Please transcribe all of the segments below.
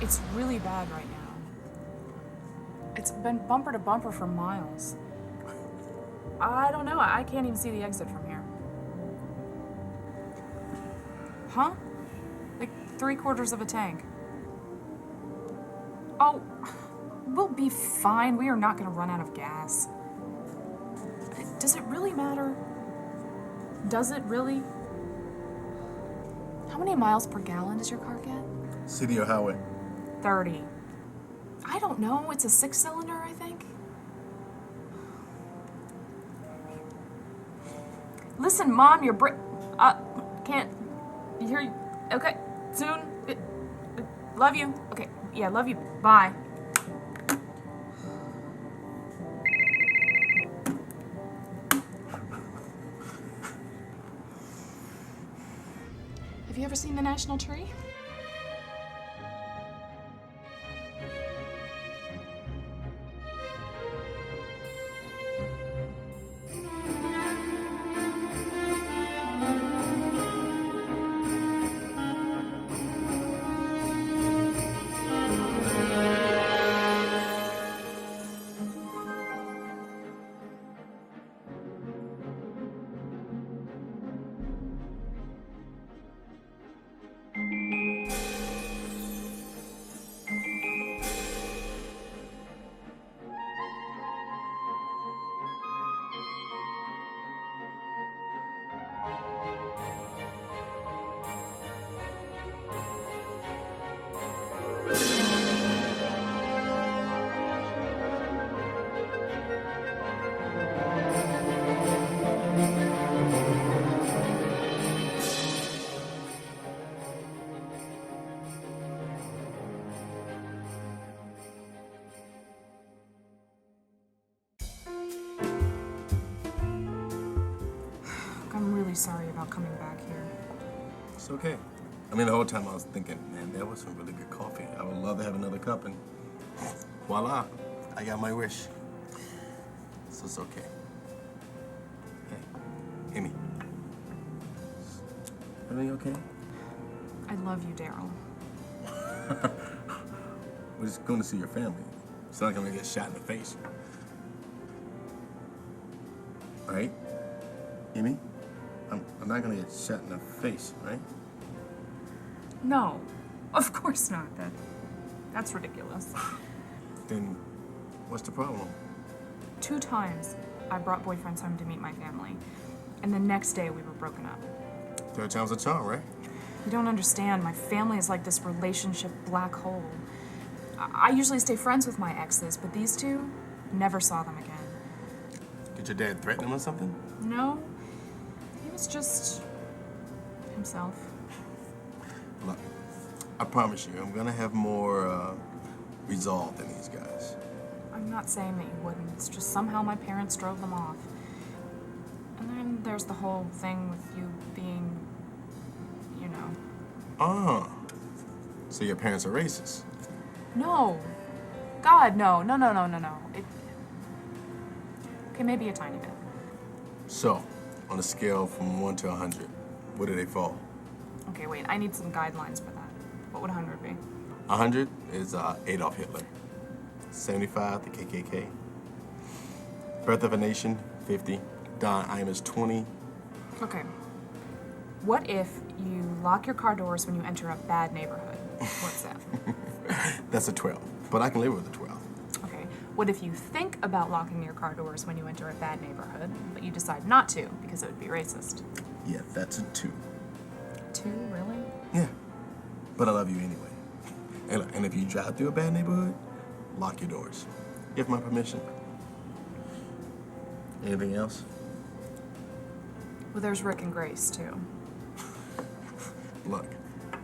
It's really bad right now. It's been bumper to bumper for miles. I don't know. I can't even see the exit from here. Huh? Like 3/4 of a tank. Oh, we'll be fine. We are not going to run out of gas. Does it really matter? Does it really? How many miles per gallon does your car get? City or highway? 30. I don't know. It's a 6-cylinder, I think. Listen, Mom, your can't. You hear? Okay, soon. Love you. Okay, yeah, love you. Bye. Have you ever seen the national tree? I'm really sorry about coming back here. It's okay. I mean, the whole time I was thinking, man, that was some really good coffee. I would love to have another cup, and voila, I got my wish. So it's okay. Hey, Emmy. Everything okay? I love you, Darryl. We're just going to see your family. It's not like I'm gonna get shot in the face. Right? Emmy? I'm not gonna get shot in the face, right? No, of course not. That's ridiculous. Then what's the problem? 2 times I brought boyfriends home to meet my family, and the next day we were broken up. 3rd time's a charm, right? You don't understand. My family is like this relationship black hole. I usually stay friends with my exes, but these 2, never saw them again. Did your dad threaten him or something? No, he was just himself. Look, I promise you, I'm gonna have more resolve than these guys. I'm not saying that you wouldn't. It's just somehow my parents drove them off. And then there's the whole thing with you being, you know. Oh, so your parents are racist? No. God, no. No. Okay, maybe a tiny bit. So, on a scale from 1 to 100, where do they fall? Okay, wait, I need some guidelines for that. What would 100 be? 100 is Adolf Hitler. 75, the KKK. Birth of a Nation, 50. Don Imus, 20. Okay. What if you lock your car doors when you enter a bad neighborhood? What's that? That's a 12, but I can live with a 12. Okay. What if you think about locking your car doors when you enter a bad neighborhood, but you decide not to because it would be racist? Yeah, that's a 2. 2, really? Yeah, but I love you anyway. And if you drive through a bad neighborhood, lock your doors. Give my permission. Anything else? Well, there's Rick and Grace, too. Look,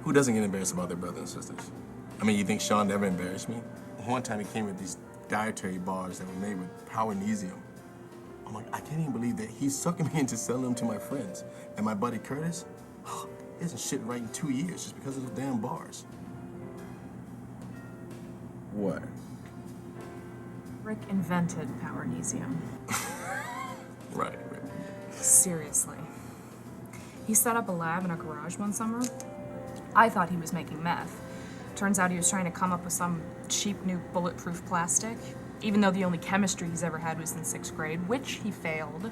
who doesn't get embarrassed about their brothers and sisters? I mean, you think Sean never embarrassed me? One time he came with these dietary bars that were made with POWERNESIUM. I'm like, I can't even believe that he's sucking me into selling them to my friends. And my buddy Curtis, he hasn't shit right in 2 years just because of those damn bars. What? Rick invented POWERNESIUM. Right. Seriously. He set up a lab in a garage one summer. I thought he was making meth. Turns out he was trying to come up with some cheap new bulletproof plastic, even though the only chemistry he's ever had was in 6th grade, which he failed.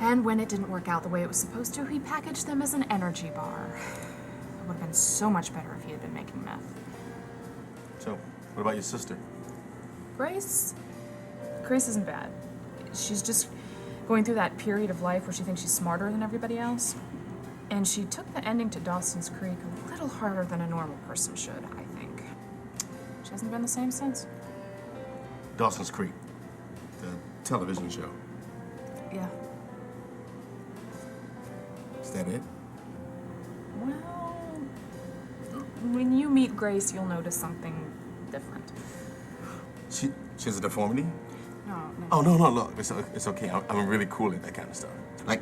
And when it didn't work out the way it was supposed to, he packaged them as an energy bar. It would have been so much better if he had been making meth. So, what about your sister? Grace isn't bad. She's just going through that period of life where she thinks she's smarter than everybody else. And she took the ending to Dawson's Creek a little harder than a normal person should, I think. She hasn't been the same since. Dawson's Creek, the television show. Yeah. Is that it? Well, when you meet Grace, you'll notice something different. She has a deformity? No. Oh, no, look, it's okay. I'm really cool at that kind of stuff. Like,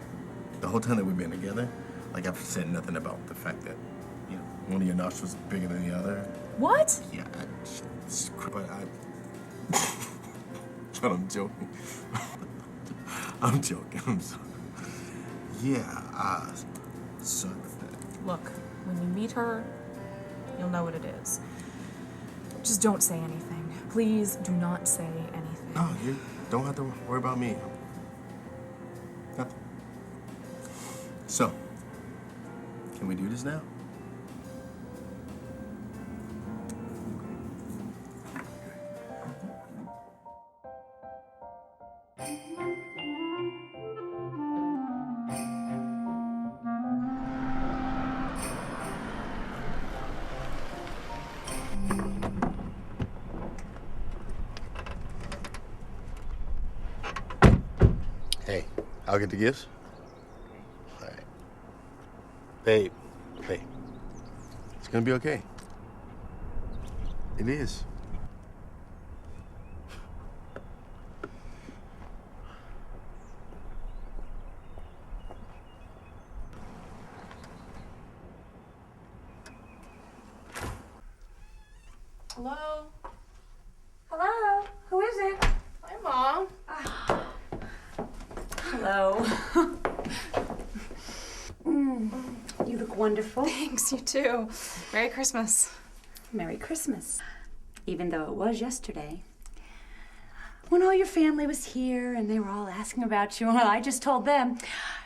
the whole time that we've been together, like, I've said nothing about the fact that, you know, one of your nostrils is bigger than the other. What? Yeah, but but I'm joking. I'm joking, I'm sorry. Yeah, sorry about that. Look, when you meet her, you'll know what it is. Just don't say anything. Please do not say anything. No, you don't have to worry about me. Nothing. So, can we do this now? Hey, I'll get the gifts. All right. Babe, it's gonna be okay. It is. Hello? Hello? Who is it? Hi, Mom. Hello. You look wonderful. Thanks, you too. Merry Christmas. Merry Christmas. Even though it was yesterday. When all your family was here and they were all asking about you, well, I just told them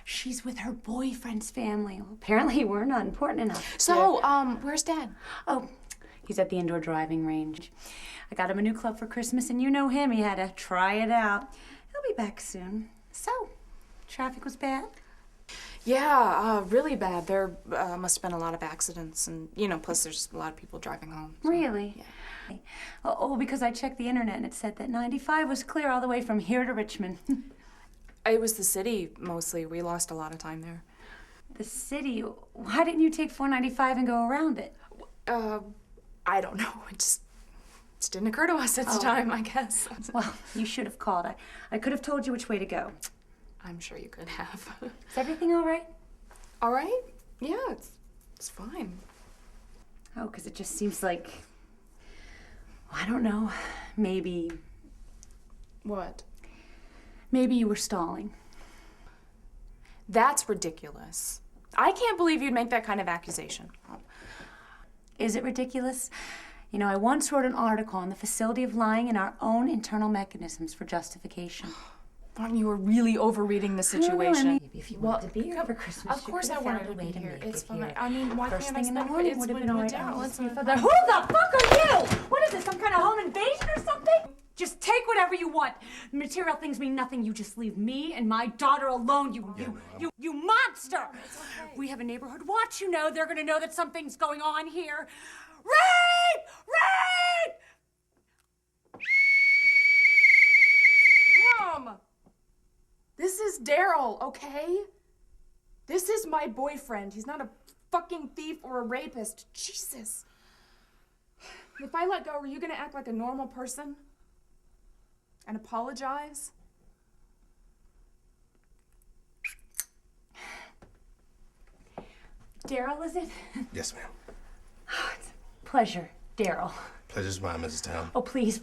she's with her boyfriend's family. Well, apparently we're not important enough. So, where's Dad? Oh, he's at the indoor driving range. I got him a new club for Christmas, and you know him. He had to try it out. He'll be back soon. So, traffic was bad? Yeah, really bad. There must have been a lot of accidents, and, you know, plus there's a lot of people driving home. So, Really? Yeah. Oh, because I checked the internet and it said that 95 was clear all the way from here to Richmond. It was the city, mostly. We lost a lot of time there. The city? Why didn't you take 495 and go around it? I don't know. It just didn't occur to us at the time, I guess. Well, you should have called. I could have told you which way to go. I'm sure you could have. Is everything all right? All right? Yeah, it's fine. Oh, because it just seems like, I don't know, maybe... What? Maybe you were stalling. That's ridiculous. I can't believe you'd make that kind of accusation. Is it ridiculous? You know, I once wrote an article on the facility of lying and our own internal mechanisms for justification. Thought you were really overreading the situation. Maybe if you wanted to be here for Christmas, Of course I wanted to be here. It's fine. I mean, why First can't I thing in the spend morning it would have with been all my right. dad? Who Let's the fuck are you? What is this, some kind of home invasion or something? Just take whatever you want. Material things mean nothing. You just leave me and my daughter alone. You monster! We have a neighborhood watch, you know. They're gonna know that something's going on here. Rape! Rape! Mom! This is Darryl, okay? This is my boyfriend. He's not a fucking thief or a rapist. Jesus. If I let go, are you gonna act like a normal person? And apologize? Darryl, is it? Yes, ma'am. Oh, it's a pleasure, Darryl. Pleasure's mine, Mrs. Towne. Oh, please,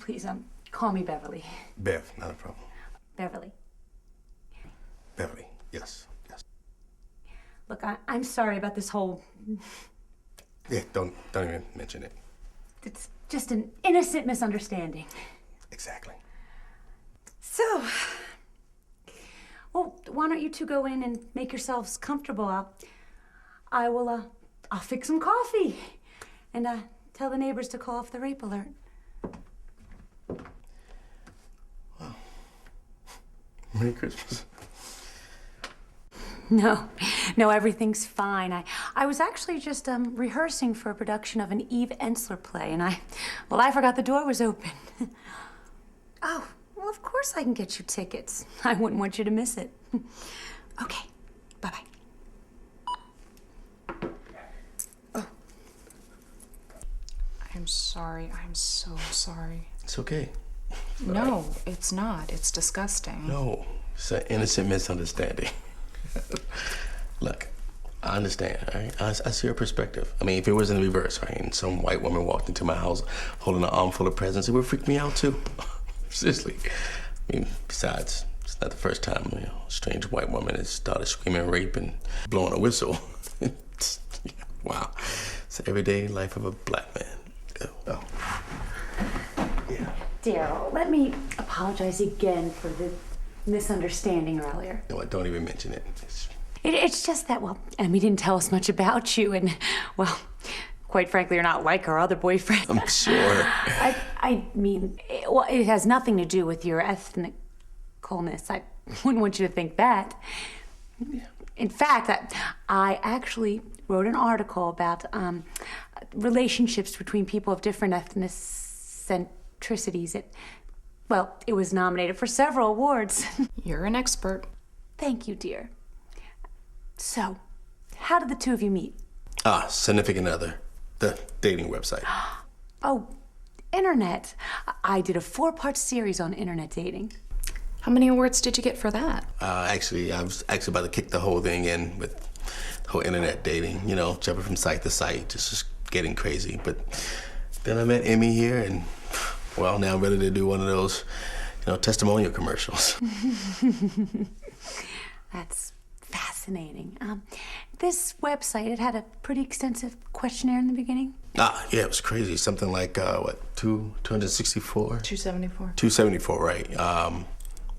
call me Beverly. Bev, not a problem. Beverly. Beverly, yes. Look, I'm sorry about this whole... Yeah, don't even mention it. It's just an innocent misunderstanding. Exactly. So, well, why don't you two go in and make yourselves comfortable? I'll fix some coffee and tell the neighbors to call off the rape alert. Wow. Merry Christmas. No, everything's fine. I was actually just rehearsing for a production of an Eve Ensler play, and I forgot the door was open. Oh, well, of course I can get you tickets. I wouldn't want you to miss it. Okay, bye-bye. Oh. I'm sorry. I'm so sorry. It's okay. No, it's not. It's disgusting. No, it's an innocent misunderstanding. Look, I understand, all right? I see your perspective. I mean, if it was in the reverse, right, and some white woman walked into my house holding an armful of presents, it would freak me out too. Seriously. I mean, besides, it's not the first time, a strange white woman has started screaming rape and blowing a whistle. Wow. It's the everyday life of a black man. Oh. Yeah. Darryl, let me apologize again for the misunderstanding earlier. No, don't even mention it. It's just that, well, Emmy didn't tell us much about you, and, well, quite frankly, you're not like her other boyfriend. I'm sure. I mean, it has nothing to do with your ethnicalness. I wouldn't want you to think that. Yeah. In fact, I actually wrote an article about relationships between people of different ethnocentricities. It was nominated for several awards. You're an expert. Thank you, dear. So, how did the two of you meet? Significant Other, the dating website. Oh, internet. I did a 4-part series on internet dating. How many awards did you get for that? Actually, I was about to kick the whole thing in with the whole internet dating, jumping from site to site, just getting crazy. But then I met Emmy here, and, well, now I'm ready to do one of those, testimonial commercials. That's fascinating. This website, it had a pretty extensive questionnaire in the beginning. Yeah, it was crazy. Something like, 264? 274. 274, right.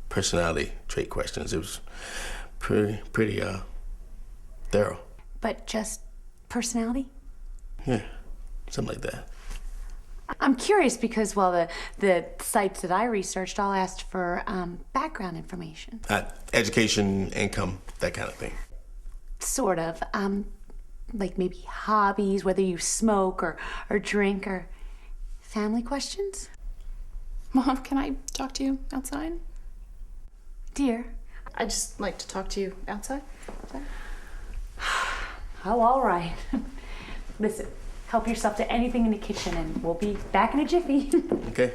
Personality trait questions. It was pretty thorough. But just personality? Yeah, something like that. I'm curious because, well, the sites that I researched all asked for background information. Education, income, that kind of thing. Sort of. Like maybe hobbies, whether you smoke or drink, or family questions. Mom, can I talk to you outside? Dear. I'd just like to talk to you outside. Oh, all right. Listen. Help yourself to anything in the kitchen, and we'll be back in a jiffy. Okay.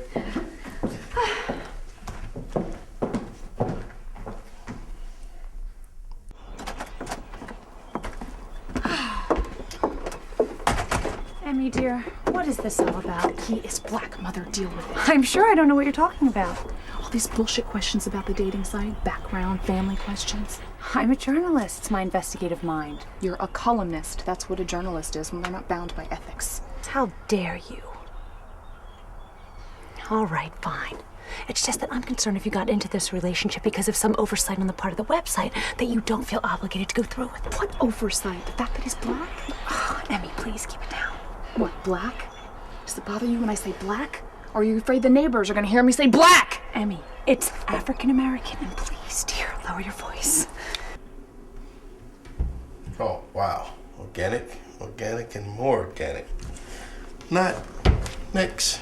Emmy, dear, what is this all about? He is black, Mother. Deal with it. I'm sure I don't know what you're talking about. All these bullshit questions about the dating site, background, family questions. I'm a journalist. It's my investigative mind. You're a columnist. That's what a journalist is when they're not bound by ethics. How dare you? All right, fine. It's just that I'm concerned if you got into this relationship because of some oversight on the part of the website that you don't feel obligated to go through with. What oversight? The fact that he's black? Oh, Emmy, please keep it down. What, black? Does it bother you when I say black? Or are you afraid the neighbors are gonna hear me say black? Emmy, it's African American, and please, dear, lower your voice. Oh, wow. Organic, and more organic. Not next.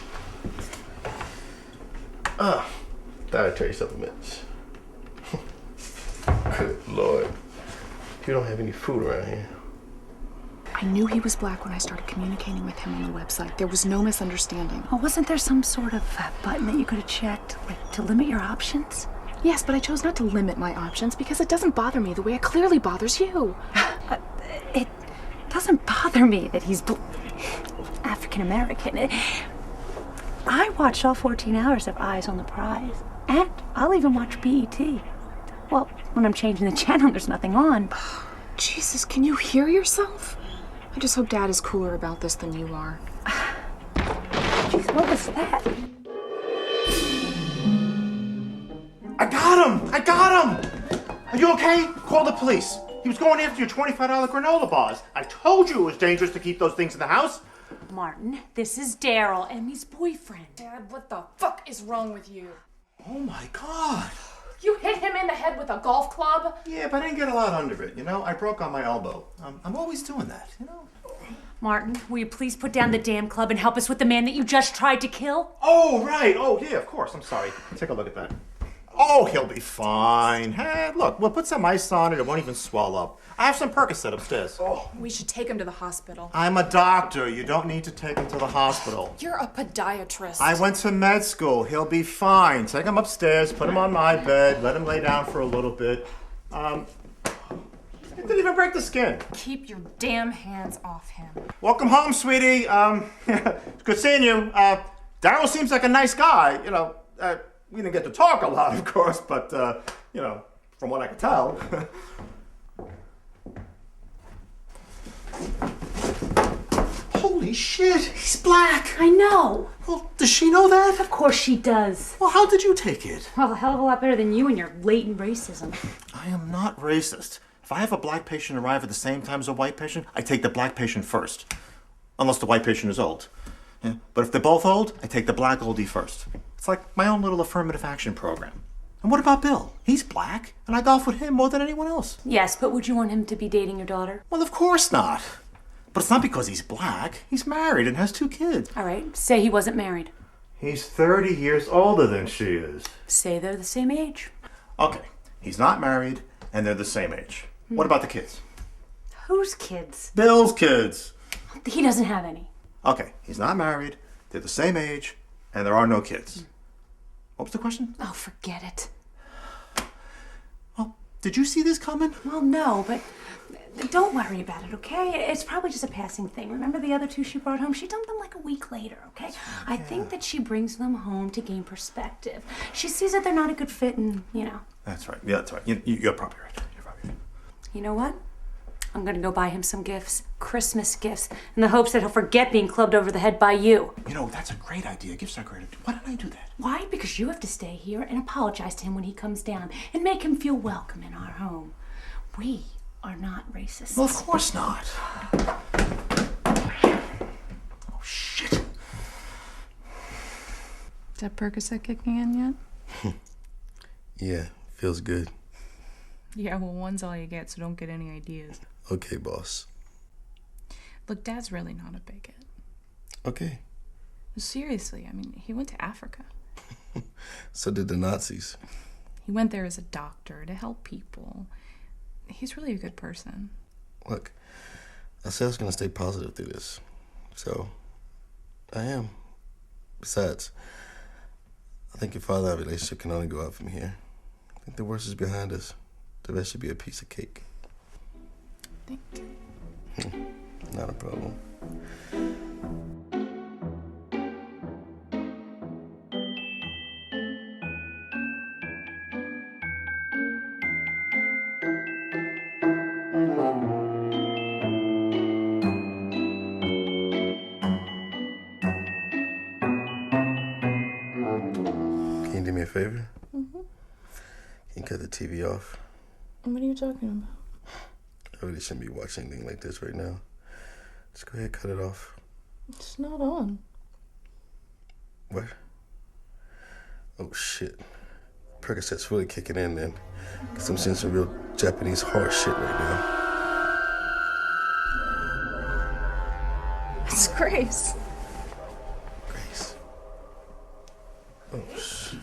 Dietary supplements. Good Lord. You don't have any food around here. I knew he was black when I started communicating with him on the website. There was no misunderstanding. Oh, wasn't there some sort of button that you could have checked, like to limit your options? Yes, but I chose not to limit my options because it doesn't bother me the way it clearly bothers you. It doesn't bother me that he's African American. I watched all 14 hours of Eyes on the Prize, and I'll even watch BET. Well, when I'm changing the channel, there's nothing on. Jesus, can you hear yourself? I just hope Dad is cooler about this than you are. What was that? I got him! Are you okay? Call the police. He was going after your $25 granola bars. I told you it was dangerous to keep those things in the house. Martin, this is Darryl, Emmy's boyfriend. Dad, what the fuck is wrong with you? Oh my God. You hit him in the head with a golf club? Yeah, but I didn't get a lot under it, you know? I broke on my elbow. I'm always doing that, you know? Martin, will you please put down the damn club and help us with the man that you just tried to kill? Oh, right. Oh, yeah, of course. I'm sorry. Take a look at that. Oh, he'll be fine. Hey, look, we'll put some ice on it. It won't even swell up. I have some Percocet upstairs. Oh. We should take him to the hospital. I'm a doctor. You don't need to take him to the hospital. You're a podiatrist. I went to med school. He'll be fine. Take him upstairs, put him on my bed, let him lay down for a little bit. He didn't even break the skin. Keep your damn hands off him. Welcome home, sweetie. It's good seeing you. Darryl seems like a nice guy. You know, we didn't get to talk a lot, of course, but, you know, from what I could tell. Holy shit, he's black. I know. Well, does she know that? Of course she does. Well, how did you take it? Well, a hell of a lot better than you and your latent racism. I am not racist. If I have a black patient arrive at the same time as a white patient, I take the black patient first. Unless the white patient is old. Yeah. But if they're both old, I take the black oldie first. It's like my own little affirmative action program. And what about Bill? He's black, and I golf with him more than anyone else. Yes, but would you want him to be dating your daughter? Well, of course not. But it's not because he's black. He's married and has 2 kids. All right, say he wasn't married. He's 30 years older than she is. Say they're the same age. Okay, he's not married, and they're the same age. What about the kids? Whose kids? Bill's kids. He doesn't have any. Okay, he's not married, they're the same age, and there are no kids. What was the question? Oh, forget it. Well, did you see this coming? Well, no, but don't worry about it, okay? It's probably just a passing thing. Remember the other 2 she brought home? She dumped them like a week later, okay? I think that she brings them home to gain perspective. She sees that they're not a good fit and, you know. That's right. Yeah, that's right. You're probably right. You're probably right. You know what? I'm gonna go buy him some gifts, Christmas gifts, in the hopes that he'll forget being clubbed over the head by you. You know, that's a great idea. Gifts are great. Why didn't I do that? Why? Because you have to stay here and apologize to him when he comes down and make him feel welcome in our home. We are not racist. Well, of course not. Oh, shit. Is that Percocet kicking in yet? Yeah, feels good. Yeah, well, one's all you get, so don't get any ideas. Okay, boss. Look, Dad's really not a bigot. Okay. Seriously, I mean, he went to Africa. So did the Nazis. He went there as a doctor to help people. He's really a good person. Look, I said I was going to stay positive through this. So, I am. Besides, I think your father and I relationship can only go up from here. I think the worst is behind us. The rest should be a piece of cake. Thank you. Not a problem. Can you do me a favor? Mm-hmm. Can you cut the TV off? What are you talking about? I really shouldn't be watching anything like this right now. Just go ahead, cut it off. It's not on. What? Oh, shit. Percocet's really kicking in then. Because I'm seeing some real Japanese horror shit right now. It's Grace. Grace. Oh, shit.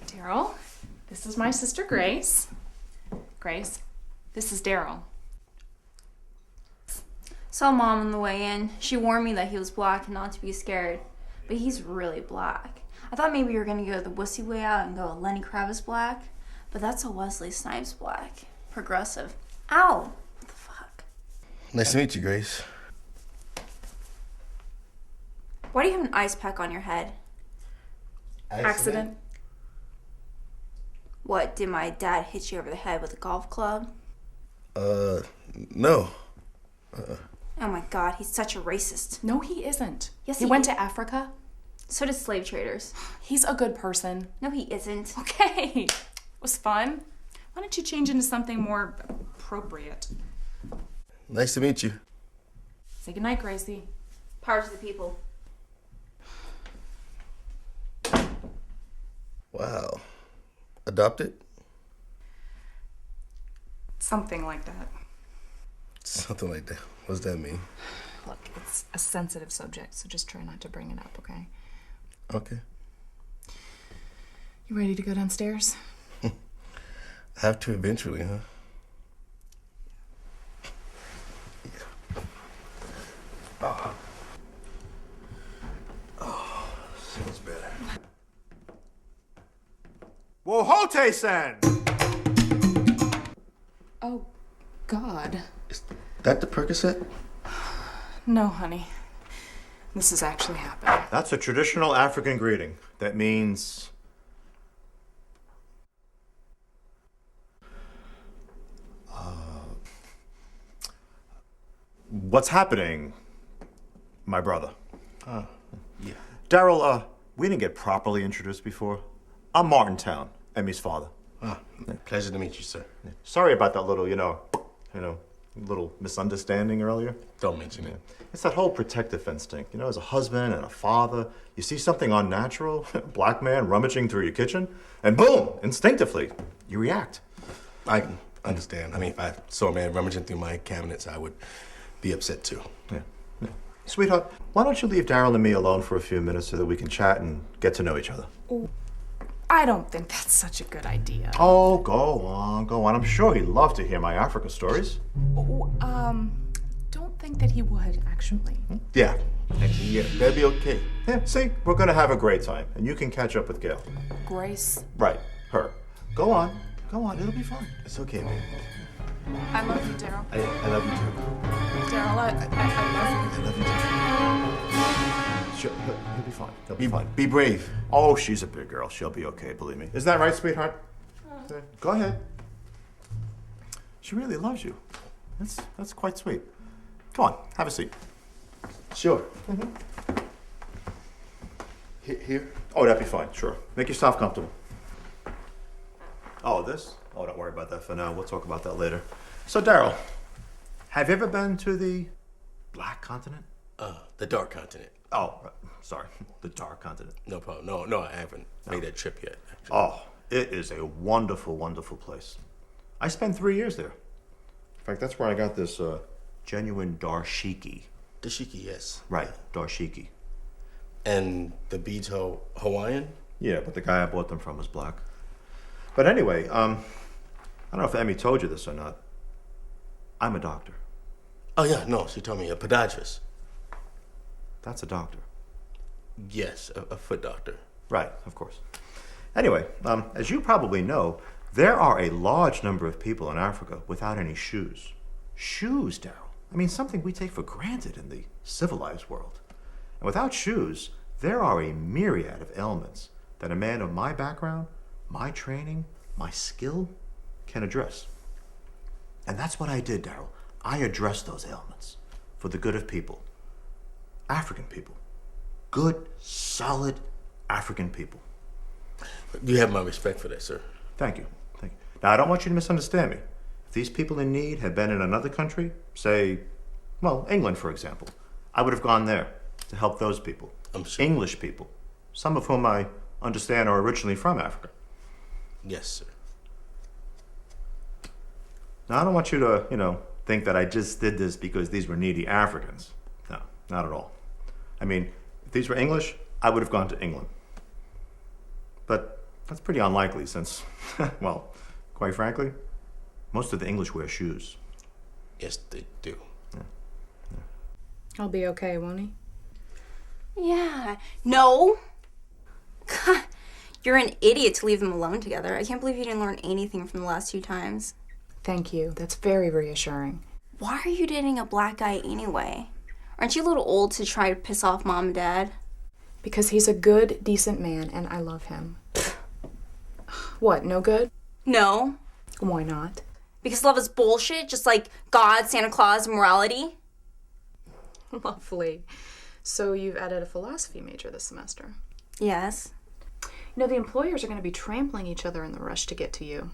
Darryl, this is my sister Grace. Grace, this is Darryl. Saw Mom on the way in. She warned me that he was black and not to be scared. But he's really black. I thought maybe you were going to go the wussy way out and go Lenny Kravitz black. But that's a Wesley Snipes black. Progressive. Ow! What the fuck? Nice to meet you, Grace. Why do you have an ice pack on your head? Accident. What, did my dad hit you over the head with a golf club? No. Oh my god, he's such a racist. No, he isn't. Yes, he he went is. to Africa. So did slave traders. He's a good person. No, he isn't. Okay, it was fun. Why don't you change into something more appropriate? Nice to meet you. Say goodnight, Gracie. Power to the people. Wow. Adopted? Something like that. Something like that. What does that mean? Look, it's a sensitive subject, so just try not to bring it up, okay? Okay. You ready to go downstairs? I have to eventually, huh? Oh, feels better. Wohote-san! Oh, God. Is that the Percocet? No, honey. This is actually happening. That's a traditional African greeting. That means... what's happening, my brother? Yeah. Darryl, we didn't get properly introduced before. I'm Martin Towne, Emmy's father. Pleasure to meet you, sir. Sorry about that little, little misunderstanding earlier. Don't mention it. It's that whole protective instinct. As a husband and a father, you see something unnatural, black man rummaging through your kitchen, and boom, instinctively, you react. I can understand. I mean, if I saw a man rummaging through my cabinets, I would be upset too. Yeah. Sweetheart, why don't you leave Darryl and me alone for a few minutes so that we can chat and get to know each other? I don't think that's such a good idea. Oh, go on. I'm sure he'd love to hear my Africa stories. Don't think that he would, actually. Yeah, that'd be okay. Yeah, see, we're gonna have a great time, and you can catch up with Gail. Grace. Right, her. Go on, it'll be fun. It's okay, baby. I love you, Darryl. I love you too. Darryl, I love I love you too. Sure, he'll be fine. He'll be fine. Be brave. Oh, she's a big girl. She'll be okay, believe me. Is that right, sweetheart? Go ahead. She really loves you. That's quite sweet. Come on, have a seat. Sure. Here? Oh, that'd be fine, sure. Make yourself comfortable. Oh, this? Oh, don't worry about that for now. We'll talk about that later. So, Darryl, have you ever been to the Black Continent? The Dark Continent. Oh, sorry, the Dark Continent. No problem. No, I haven't made that trip yet, actually. Oh, it is a wonderful, wonderful place. I spent 3 years there. In fact, that's where I got this genuine dashiki. Dashiki, yes. Right, dashiki. And the beads Hawaiian? Yeah, but the guy I bought them from was black. But anyway, I don't know if Emmy told you this or not. I'm a doctor. Oh, yeah, no, she told me a podiatrist. That's a doctor. Yes, a foot doctor. Right, of course. Anyway, as you probably know, there are a large number of people in Africa without any shoes. Shoes, Darryl. I mean, something we take for granted in the civilized world. And without shoes, there are a myriad of ailments that a man of my background, my training, my skill can address. And that's what I did, Darryl. I addressed those ailments for the good of people. African people. Good, solid African people. You have my respect for that, sir. Thank you. Now, I don't want you to misunderstand me. If these people in need had been in another country, say, well, England, for example, I would have gone there to help those people. I'm sure. English people, some of whom I understand are originally from Africa. Yes, sir. Now, I don't want you to, think that I just did this because these were needy Africans. No, not at all. I mean, if these were English, I would have gone to England. But that's pretty unlikely since, well, quite frankly, most of the English wear shoes. Yes, they do. I'll be okay, won't he? Yeah. No. God, you're an idiot to leave them alone together. I can't believe you didn't learn anything from the last 2 times. Thank you. That's very reassuring. Why are you dating a black guy anyway? Aren't you a little old to try to piss off mom and dad? Because he's a good, decent man, and I love him. What, no good? No. Why not? Because love is bullshit, just like God, Santa Claus, and morality? Lovely. So you've added a philosophy major this semester. Yes. You know, the employers are going to be trampling each other in the rush to get to you.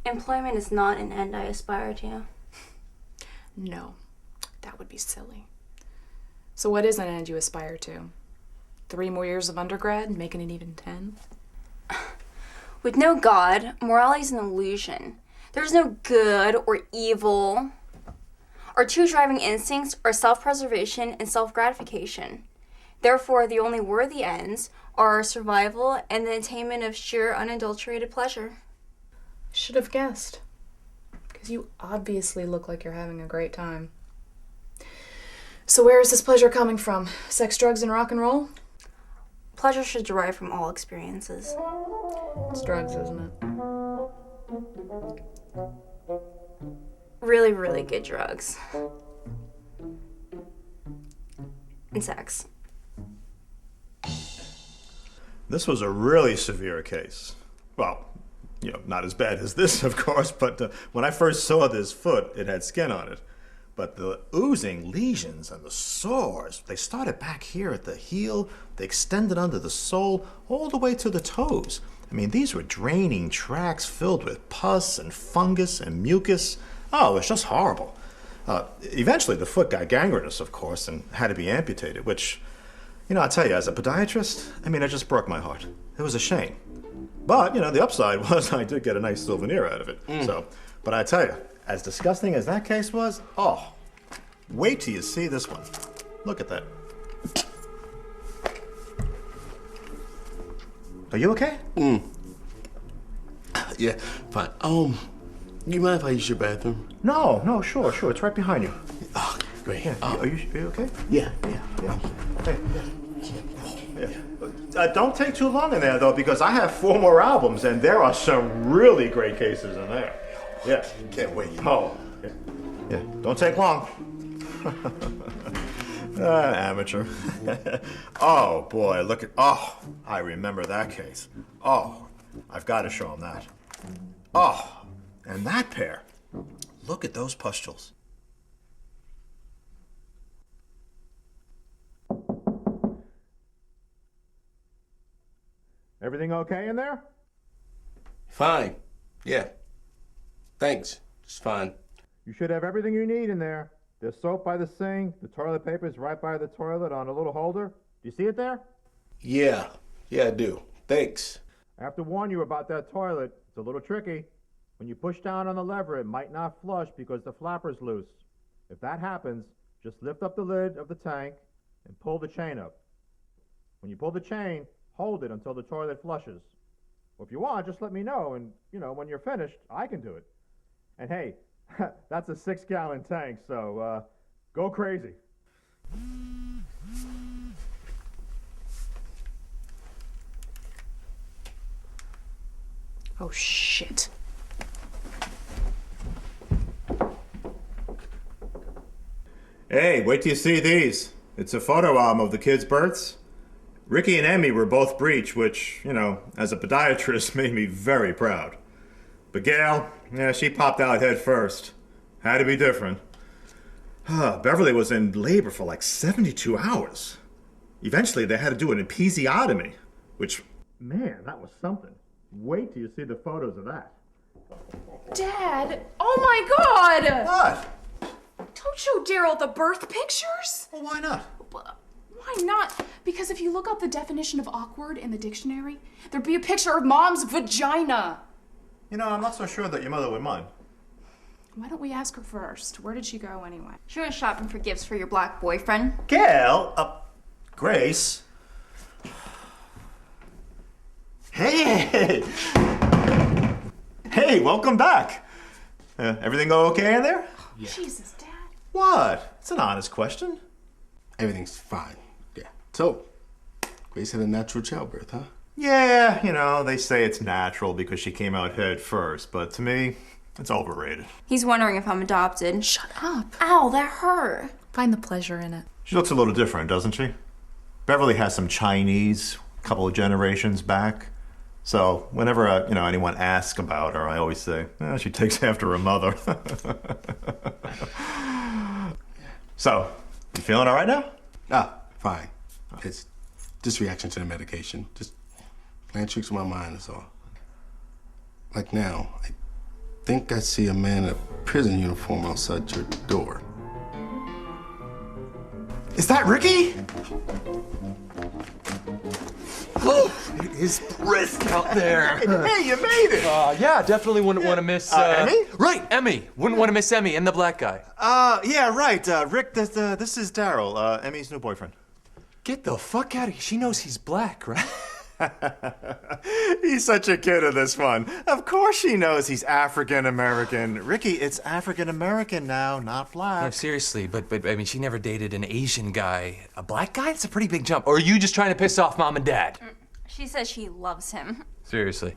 Employment is not an end I aspire to. No, that would be silly. So what is an end you aspire to? 3 more years of undergrad, making it even 10? With no God, morality is an illusion. There's no good or evil. Our two driving instincts are self-preservation and self-gratification. Therefore, the only worthy ends are our survival and the attainment of sheer unadulterated pleasure. Should have guessed. Because you obviously look like you're having a great time. So where is this pleasure coming from? Sex, drugs, and rock and roll? Pleasure should derive from all experiences. It's drugs, isn't it? Really, really good drugs. And sex. This was a really severe case. Well, not as bad as this, of course, but when I first saw this foot, it had skin on it. But the oozing lesions and the sores, they started back here at the heel, they extended under the sole, all the way to the toes. I mean, these were draining tracts filled with pus and fungus and mucus. Oh, it was just horrible. Eventually, the foot got gangrenous, of course, and had to be amputated, which, I tell you, as a podiatrist, it just broke my heart. It was a shame. But, the upside was I did get a nice souvenir out of it. But I tell you, as disgusting as that case was, wait till you see this one. Look at that. Are you okay? Yeah, fine. You mind if I use your bathroom? No, sure. It's right behind you. Oh, great. Yeah. Are you okay? Yeah. Hey. Yeah. Don't take too long in there, though, because I have 4 more albums, and there are some really great cases in there. Yeah. Can't wait. Oh. Yeah. Don't take long. Amateur. Oh, boy, look at... Oh, I remember that case. Oh, I've got to show him that. Oh, and that pair. Look at those pustules. Everything okay in there? Fine. Yeah. Thanks. Just fine. You should have everything you need in there. There's soap by the sink. The toilet paper is right by the toilet on a little holder. Do you see it there? Yeah, I do. Thanks. I have to warn you about that toilet. It's a little tricky. When you push down on the lever, it might not flush because the flapper's loose. If that happens, just lift up the lid of the tank and pull the chain up. When you pull the chain, hold it until the toilet flushes. Or if you want, just let me know, and, when you're finished, I can do it. And hey, that's a 6-gallon tank, so go crazy. Oh, shit. Hey, wait till you see these. It's a photo album of the kids' births. Ricky and Emmy were both breech, which, as a podiatrist made me very proud. But Gail, she popped out head first. Had to be different. Beverly was in labor for like 72 hours. Eventually, they had to do an episiotomy, which, man, that was something. Wait till you see the photos of that. Dad! Oh my God! What? Don't show Darryl the birth pictures! Well, why not? Why not? Because if you look up the definition of awkward in the dictionary, there'd be a picture of Mom's vagina. I'm not so sure that your mother would mind. Why don't we ask her first? Where did she go anyway? She went shopping for gifts for your black boyfriend. Gail, Grace. Hey! Hey, welcome back. Everything go okay in there? Yeah. Jesus, Dad. What? It's an honest question. Everything's fine. Yeah. So, Grace had a natural childbirth, huh? Yeah, they say it's natural because she came out head first, but to me, it's overrated. He's wondering if I'm adopted. Shut up. Ow, that hurt. Find the pleasure in it. She looks a little different, doesn't she? Beverly has some Chinese, a couple of generations back. So whenever anyone asks about her, I always say, she takes after her mother. So, You feeling all right now? Ah, fine. It's just reaction to the medication. Just playing tricks with my mind is all. Like now, I think I see a man in a prison uniform outside your door. Is that Ricky? It is brisk out there. Hey, you made it! Yeah, definitely wouldn't want to miss... Emmy? Right, Emmy. Wouldn't want to miss Emmy and the black guy. Yeah, right. Rick, this is Darryl, Emmy's new boyfriend. Get the fuck out of here. She knows he's black, right? He's such a kid of this one. Of course she knows he's African-American. Ricky, it's African-American now, not black. No, seriously, but I mean, she never dated an Asian guy. A black guy? It's a pretty big jump. Or are you just trying to piss off Mom and Dad? She says she loves him. Seriously.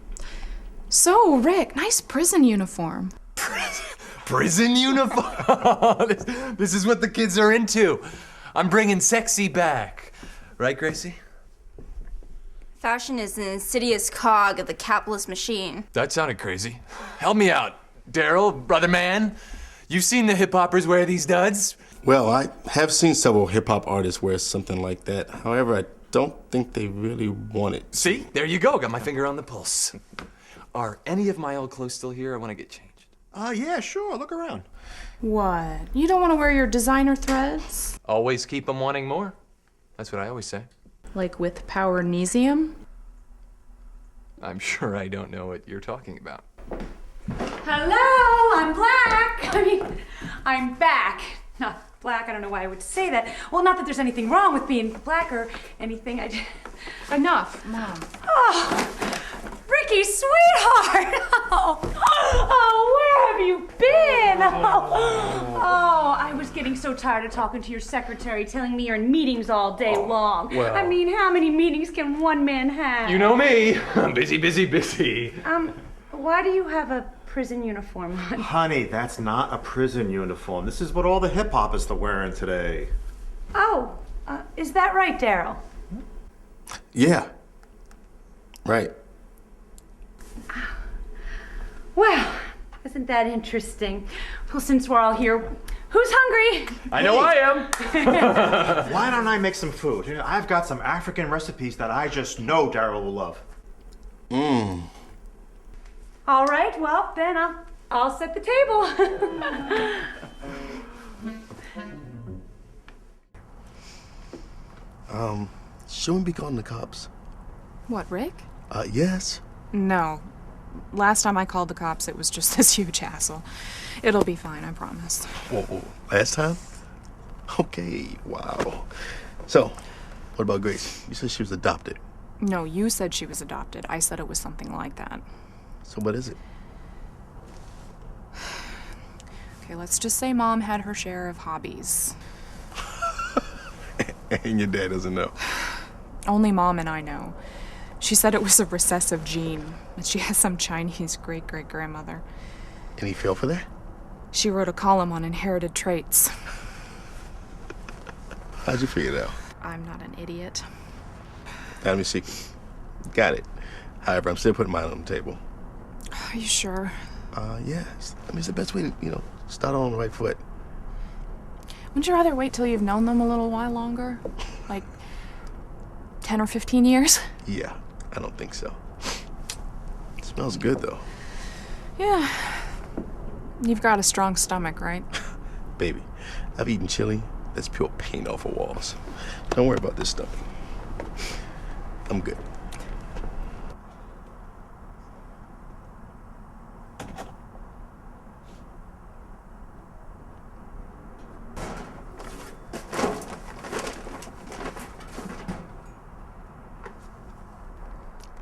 So, Rick, nice prison uniform. Prison uniform? This is what the kids are into. I'm bringing sexy back. Right, Gracie? Fashion is an insidious cog of the capitalist machine. That sounded crazy. Help me out. Darryl, brother man. You've seen the hip-hoppers wear these duds? Well, I have seen several hip-hop artists wear something like that. However, I don't think they really want it. See? There you go. Got my finger on the pulse. Are any of my old clothes still here? I want to get changed. Yeah, sure. Look around. What? You don't want to wear your designer threads? Always keep them wanting more. That's what I always say. Like with POWERNESIUM? I'm sure I don't know what you're talking about. Hello, I'm black. I'm back. Not black, I don't know why I would say that. Well, not that there's anything wrong with being black or anything. Enough, Mom. Oh, Ricky, sweetheart. Where have you been? I was getting so tired of talking to your secretary, telling me you're in meetings all day long. well. I mean, how many meetings can one man have? You know me. I'm busy, busy, busy. Why do you have a prison uniform on? Honey, that's not a prison uniform. This is what all the hip-hoppers are wearing today. Oh, is that right, Darryl? Yeah. Right. Well, isn't that interesting? Well, since we're all here, who's hungry? I know I am. Why don't I make some food? You know, I've got some African recipes that I just know Darryl will love. All right, well, then I'll set the table. Shouldn't we be calling the cops? What, Rick? Yes. No. Last time I called the cops, it was just this huge hassle. It'll be fine, I promise. Whoa. Last time? Okay, wow. So, what about Grace? You said she was adopted. No, you said she was adopted. I said it was something like that. So what is it? Okay, let's just say Mom had her share of hobbies. And your dad doesn't know. Only Mom and I know. She said it was a recessive gene, that she has some Chinese great-great-grandmother. And he fell for that? She wrote a column on inherited traits. How'd you figure it out? I'm not an idiot. Let me see. Got it. However, I'm still putting mine on the table. Are you sure? Yes. I mean, it's the best way to, start on the right foot. Wouldn't you rather wait till you've known them a little while longer? Like 10 or 15 years? Yeah, I don't think so. It smells good, though. Yeah. You've got a strong stomach, right? Baby, I've eaten chili. That's pure paint off of walls. Don't worry about this stuff. I'm good.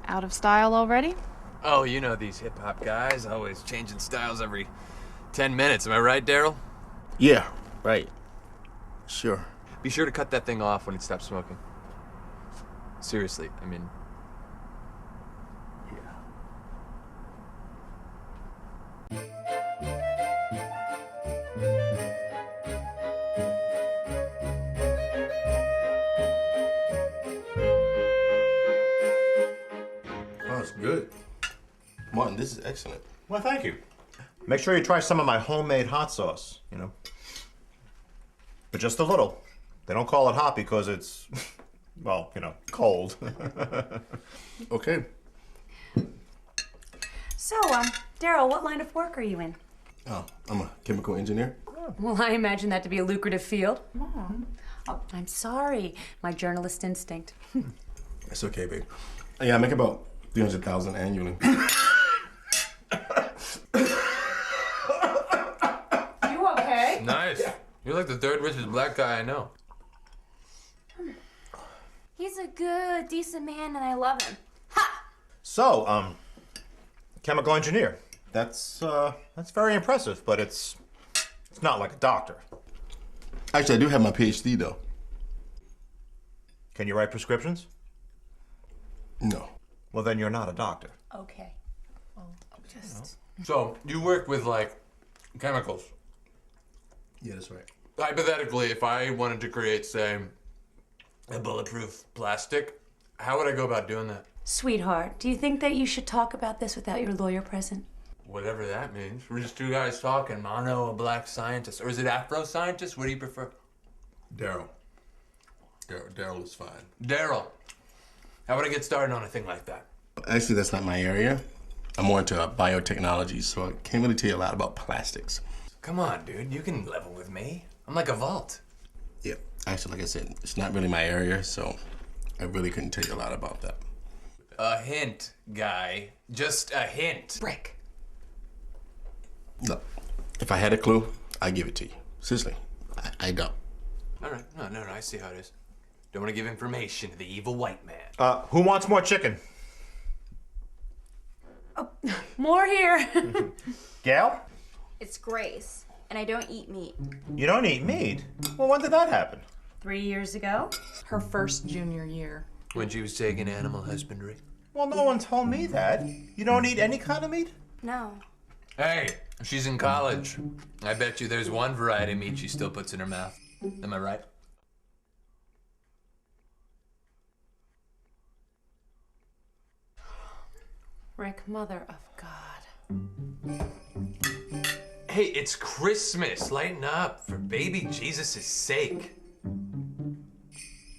Out of style already? Oh, you know these hip-hop guys, always changing styles every 10 minutes. Am I right, Darryl? Yeah, right. Sure. Be sure to cut that thing off when it stops smoking. Seriously, I mean... Oh, it's good. Martin, this is excellent. Well, thank you. Make sure you try some of my homemade hot sauce, But just a little. They don't call it hot because it's, well, cold. Okay. So, Darryl, what line of work are you in? Oh, I'm a chemical engineer. Well, I imagine that to be a lucrative field. Mom. Oh, I'm sorry. My journalist instinct. It's okay, babe. Yeah, I make about 300,000 annually. You okay? Nice. Yeah. You're like the third richest black guy I know. He's a good, decent man, and I love him. Ha! So, chemical engineer. That's very impressive, but it's not like a doctor. Actually, I do have my PhD, though. Can you write prescriptions? No. Well, then you're not a doctor. Okay. So, you work with, like, chemicals. Yeah, that's right. Hypothetically, if I wanted to create, say, a bulletproof plastic, how would I go about doing that? Sweetheart, do you think that you should talk about this without your lawyer present? Whatever that means. We're just two guys talking. Mono, a black scientist. Or is it Afro scientist? What do you prefer? Darryl. Darryl is fine. Darryl. How would I get started on a thing like that? Actually, that's not my area. I'm more into biotechnology, so I can't really tell you a lot about plastics. Come on, dude. You can level with me. I'm like a vault. Yeah, actually, like I said, it's not really my area, so I really couldn't tell you a lot about that. A hint, guy. Just a hint. Rick. Look, if I had a clue, I'd give it to you. Seriously, I don't. All right. No, I see how it is. Don't want to give information to the evil white man. Who wants more chicken? More here. Gail? It's Grace, and I don't eat meat. You don't eat meat? Well, when did that happen? 3 years ago. Her first junior year. When she was taking animal husbandry. Well, no one told me that. You don't eat any kind of meat? No. Hey, she's in college. I bet you there's one variety of meat she still puts in her mouth. Am I right? Rick, mother of God. Hey, it's Christmas. Lighten up for baby Jesus' sake.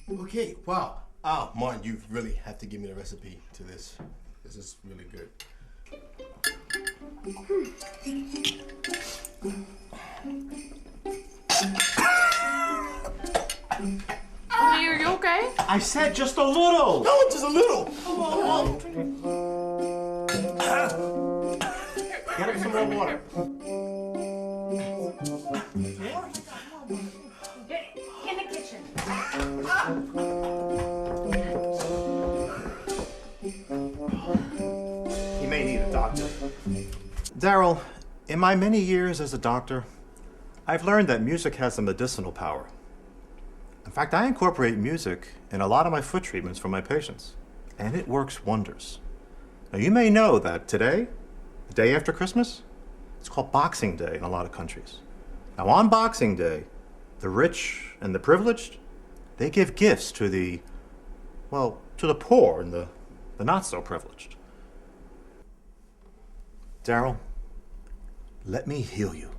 Okay, wow. Oh, Martin, you really have to give me the recipe to this. This is really good. Honey, are you okay? I said just a little. No, just a little. Come on. Get him some more water. Get in the kitchen. He may need a doctor. Darryl, in my many years as a doctor, I've learned that music has a medicinal power. In fact, I incorporate music in a lot of my foot treatments for my patients, and it works wonders. Now, you may know that today, the day after Christmas, it's called Boxing Day in a lot of countries. Now, on Boxing Day, the rich and the privileged, they give gifts to the poor and the not so privileged. Darryl, let me heal you.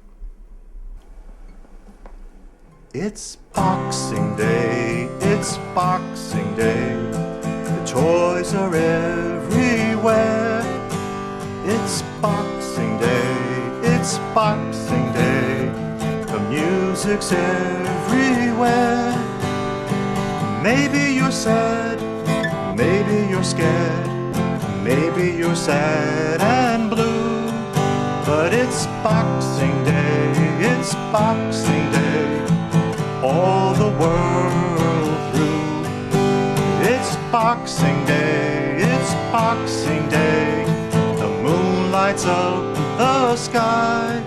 It's Boxing Day, it's Boxing Day. The toys are everywhere. It's Boxing Day, it's Boxing Day. The music's everywhere. Maybe you're sad, maybe you're scared, maybe you're sad and blue. But it's Boxing Day, it's Boxing Day. All the world through. It's Boxing Day, it's Boxing Day. The moon lights up the sky.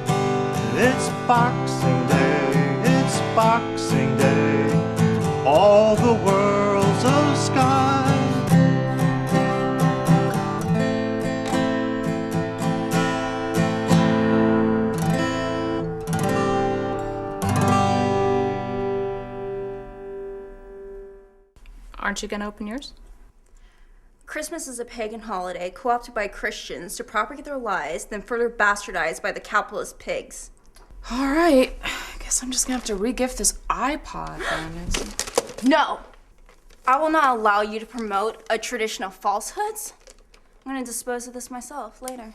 It's Boxing Day, it's Boxing Day. All the world's a sky. Aren't you gonna open yours? Christmas is a pagan holiday co-opted by Christians to propagate their lies, then further bastardized by the capitalist pigs. All right. I guess I'm just gonna have to re-gift this iPod then. No! I will not allow you to promote a tradition of falsehoods. I'm gonna dispose of this myself later.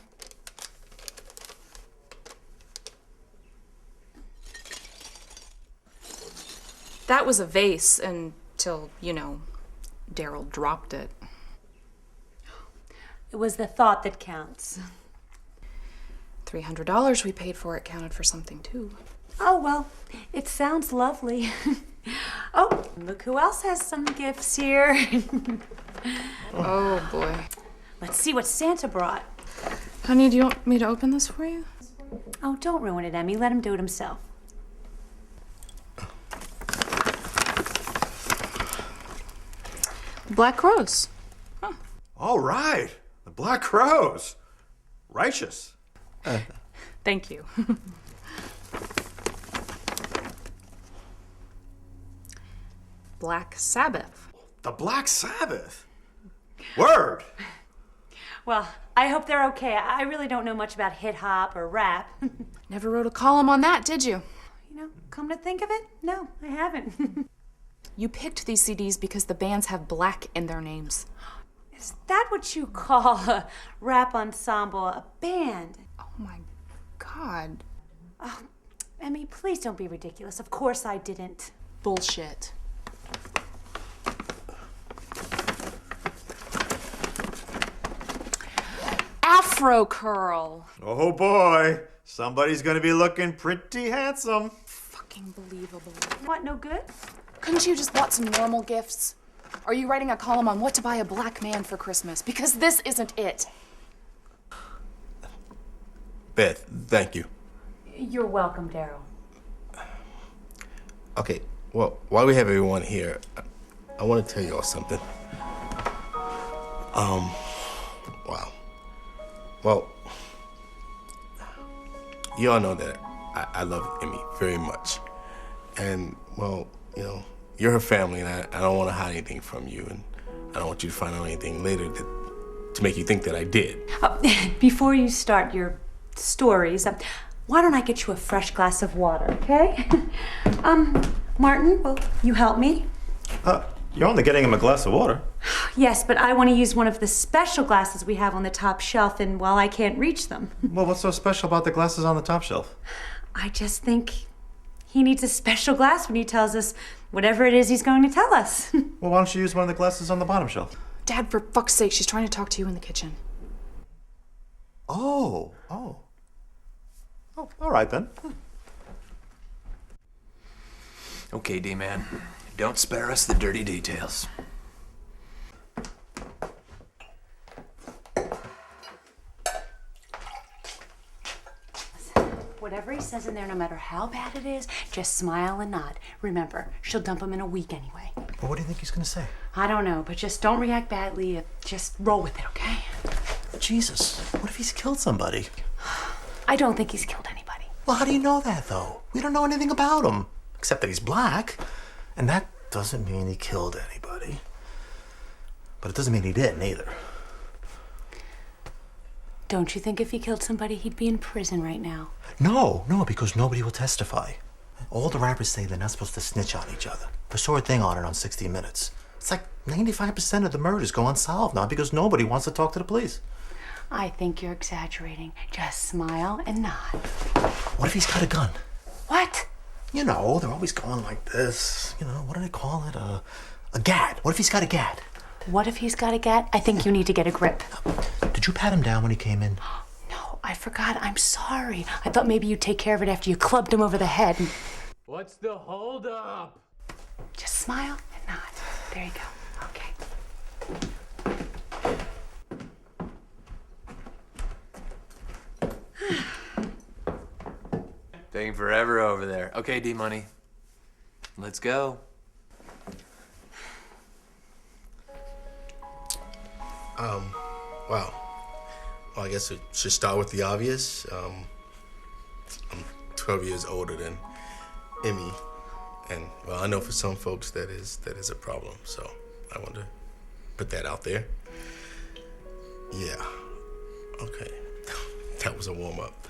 That was a vase until, you know, Darryl dropped it. It was the thought that counts. $300 we paid for it counted for something too. Oh, well, it sounds lovely. Oh, look who else has some gifts here. Oh boy. Let's see what Santa brought. Honey, do you want me to open this for you? Oh, don't ruin it, Emmy. Let him do it himself. Black rose. All right, the Black Rose. Righteous. Thank you. Black Sabbath. The Black Sabbath. Word. Well, I hope they're okay. I really don't know much about hip hop or rap. Never wrote a column on that, did you? You know, come to think of it, no, I haven't. You picked these CDs because the bands have black in their names. Is that what you call a rap ensemble, a band? Oh my God. Emmy, please don't be ridiculous. Of course I didn't. Bullshit. Afro curl. Oh boy, somebody's gonna be looking pretty handsome. Fucking believable. What, no good? Couldn't you just want some normal gifts? Are you writing a column on what to buy a black man for Christmas? Because this isn't it. Beth, thank you. You're welcome, Darryl. Okay, well, while we have everyone here, I want to tell you all something. Wow. Well, you all know that I love Emmy very much. And, well, you know, you're her family, and I don't want to hide anything from you, and I don't want you to find out anything later to make you think that I did. Before you start your stories, why don't I get you a fresh glass of water, okay? Martin, will you help me? You're only getting him a glass of water. Yes, but I want to use one of the special glasses we have on the top shelf, and while I can't reach them. Well, what's so special about the glasses on the top shelf? I just think he needs a special glass when he tells us whatever it is he's going to tell us. Well, why don't you use one of the glasses on the bottom shelf? Dad, for fuck's sake, she's trying to talk to you in the kitchen. Oh, all right then. Okay, D-Man. Don't spare us the dirty details. Whatever he says in there, no matter how bad it is, just smile and nod. Remember, she'll dump him in a week anyway. Well, what do you think he's gonna say? I don't know, but just don't react badly. Just roll with it, okay? Jesus, what if he's killed somebody? I don't think he's killed anybody. Well, how do you know that, though? We don't know anything about him, except that he's black. And that doesn't mean he killed anybody. But it doesn't mean he didn't either. Don't you think if he killed somebody, he'd be in prison right now? No, because nobody will testify. All the rappers say they're not supposed to snitch on each other. I saw a thing on it on 60 Minutes. It's like 95% of the murders go unsolved now because nobody wants to talk to the police. I think you're exaggerating. Just smile and nod. What if he's got a gun? What? You know, they're always going like this. You know, what do they call it? A gad. What if he's got a gad? What if he's got a gat? I think you need to get a grip. Did you pat him down when he came in? No, I forgot. I'm sorry. I thought maybe you'd take care of it after you clubbed him over the head. What's the holdup? Just smile and nod. There you go. Okay. Taking forever over there. Okay, D-Money. Let's go. Wow. Well, I guess it should start with the obvious. I'm 12 years older than Emmy, and well, I know for some folks that is a problem. So I want to put that out there. Yeah. Okay. That was a warm up.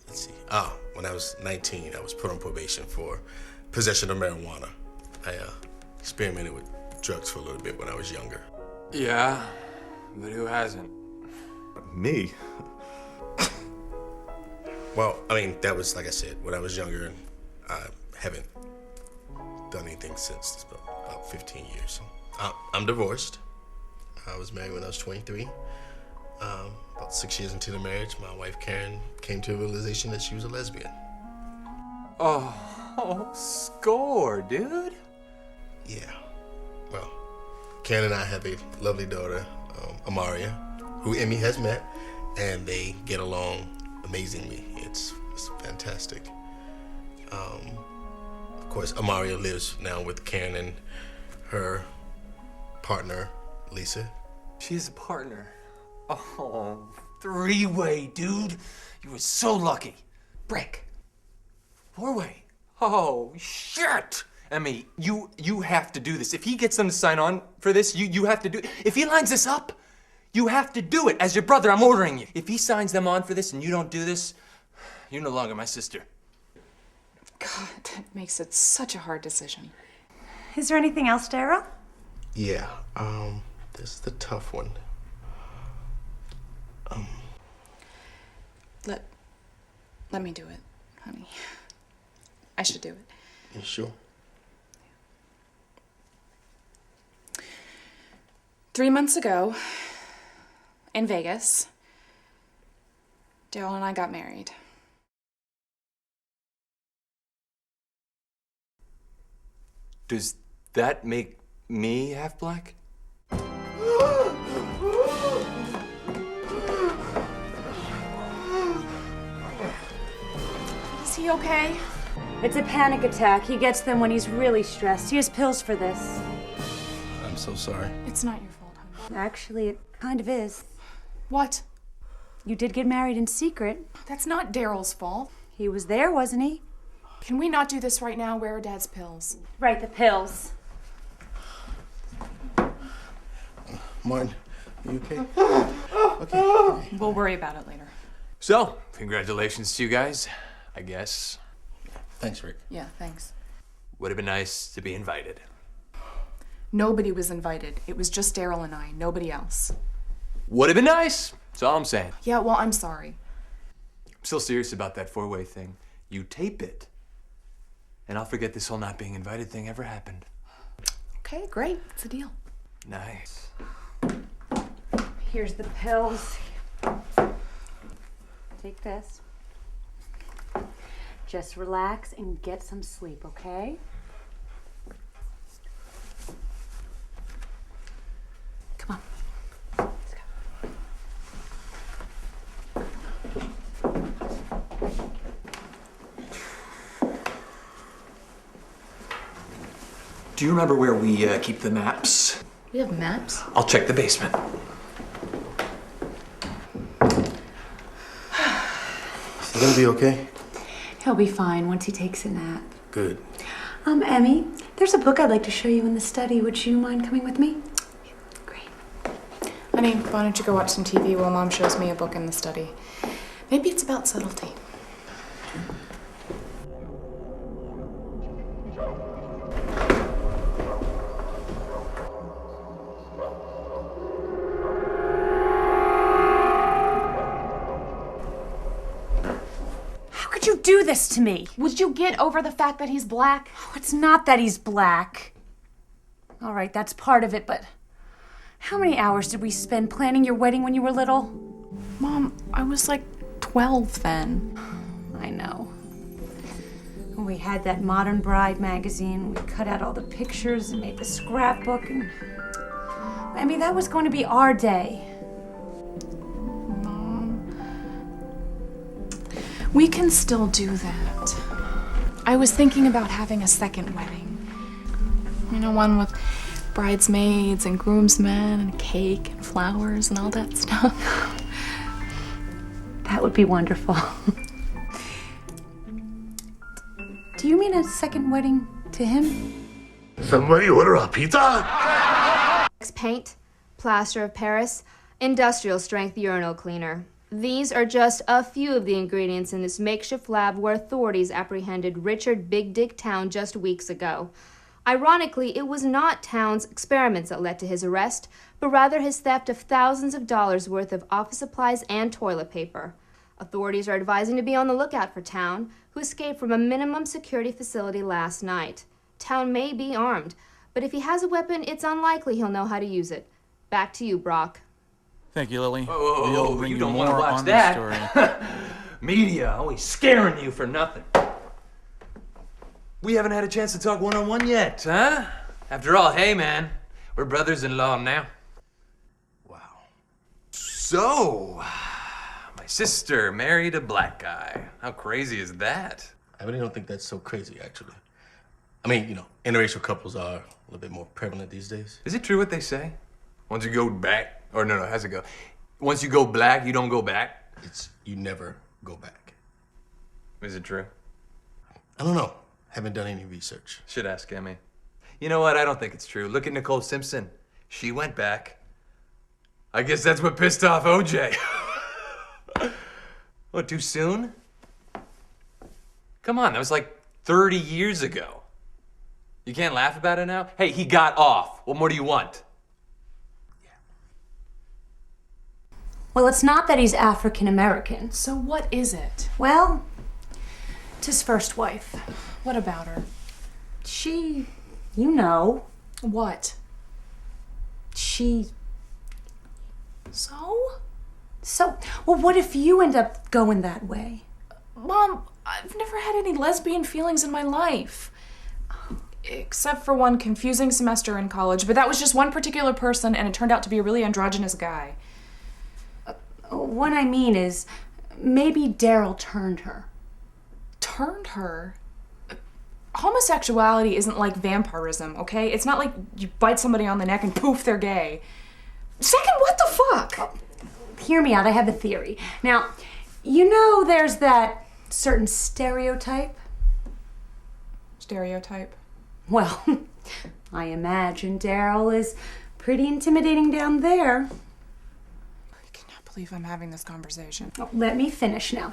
Let's see. when I was 19, I was put on probation for possession of marijuana. I experimented with drugs for a little bit when I was younger. Yeah, but who hasn't? Me? Well, I mean, that was, like I said, when I was younger, and I haven't done anything since. It's been about 15 years. I'm divorced. I was married when I was 23. About 6 years into the marriage, my wife, Karen, came to a realization that she was a lesbian. Oh, score, dude. Yeah. Well, Karen and I have a lovely daughter, Amaria, who Emmy has met, and they get along amazingly. It's fantastic. Of course, Amaria lives now with Karen and her partner, Lisa. She has a partner. Oh, three-way, dude. You were so lucky. Break. Four-way. Oh, shit. Emmy, you have to do this. If he gets them to sign on for this, you have to do it. If he lines this up, you have to do it. As your brother, I'm ordering you. If he signs them on for this and you don't do this, you're no longer my sister. God, that makes it such a hard decision. Is there anything else, Darryl? Yeah, this is the tough one. Let me do it, honey. I should do it. You sure? 3 months ago, in Vegas, Darryl and I got married. Does that make me half black? Is he okay? It's a panic attack. He gets them when he's really stressed. He has pills for this. I'm so sorry. It's not your fault, honey. Actually, it kind of is. What? You did get married in secret. That's not Darryl's fault. He was there, wasn't he? Can we not do this right now? Where are Dad's pills? Right, the pills. Martin, you okay? Okay. We'll worry about it later. So, congratulations to you guys, I guess. Thanks, Rick. Yeah, thanks. Would have been nice to be invited. Nobody was invited. It was just Darryl and I, nobody else. Would have been nice. That's all I'm saying. Yeah, well, I'm sorry. I'm still serious about that four-way thing. You tape it, and I'll forget this whole not being invited thing ever happened. Okay, great. It's a deal. Nice. Here's the pills. Take this. Just relax and get some sleep, okay? Come on. Let's go. Do you remember where we keep the maps? We have maps? I'll check the basement. Is he gonna be okay? He'll be fine once he takes a nap. Good. Emmy, there's a book I'd like to show you in the study. Would you mind coming with me? Great. Honey, why don't you go watch some TV while Mom shows me a book in the study? Maybe it's about subtlety. Do this to me. Would you get over the fact that he's black? Oh, it's not that he's black. All right, that's part of it, but how many hours did we spend planning your wedding when you were little? Mom, I was like 12 then. I know. We had that Modern Bride magazine. We cut out all the pictures and made the scrapbook, and I mean, that was going to be our day. We can still do that. I was thinking about having a second wedding. You know, one with bridesmaids and groomsmen and cake and flowers and all that stuff. That would be wonderful. Do you mean a second wedding to him? Somebody order a pizza? Paint, plaster of Paris, industrial strength urinal cleaner. These are just a few of the ingredients in this makeshift lab where authorities apprehended Richard Big Dick Towne just weeks ago. Ironically, it was not Towne's experiments that led to his arrest, but rather his theft of thousands of dollars worth of office supplies and toilet paper. Authorities are advising to be on the lookout for Towne, who escaped from a minimum security facility last night. Towne may be armed, but if he has a weapon, it's unlikely he'll know how to use it. Back to you, Brock. Thank you, Lily. Oh, bring you you don't more want to watch on this that. story. Media always scaring you for nothing. We haven't had a chance to talk one-on-one yet, huh? After all, hey man, we're brothers-in-law now. Wow. So, my sister married a black guy. How crazy is that? I really don't think that's so crazy, actually. I mean, you know, interracial couples are a little bit more prevalent these days. Is it true what they say? Once you go back, or no, how's it go? Once you go black, you don't go back? It's you never go back. Is it true? I don't know. Haven't done any research. Should ask Emmy. You know what? I don't think it's true. Look at Nicole Simpson. She went back. I guess that's what pissed off OJ. What, too soon? Come on, that was like 30 years ago. You can't laugh about it now? Hey, he got off. What more do you want? Well, it's not that he's African American. So what is it? Well, it's his first wife. What about her? She, you know, What? she... So? Well, what if you end up going that way? Mom, I've never had any lesbian feelings in my life. Except for one confusing semester in college, but that was just one particular person, and it turned out to be a really androgynous guy. What I mean is, maybe Darryl turned her. Turned her? Homosexuality isn't like vampirism, okay? It's not like you bite somebody on the neck and poof, they're gay. Second, what the fuck? Hear me out, I have a theory. Now, you know there's that certain stereotype? Stereotype. Well, I imagine Darryl is pretty intimidating down there. I cannot believe I'm having this conversation. Oh, let me finish now.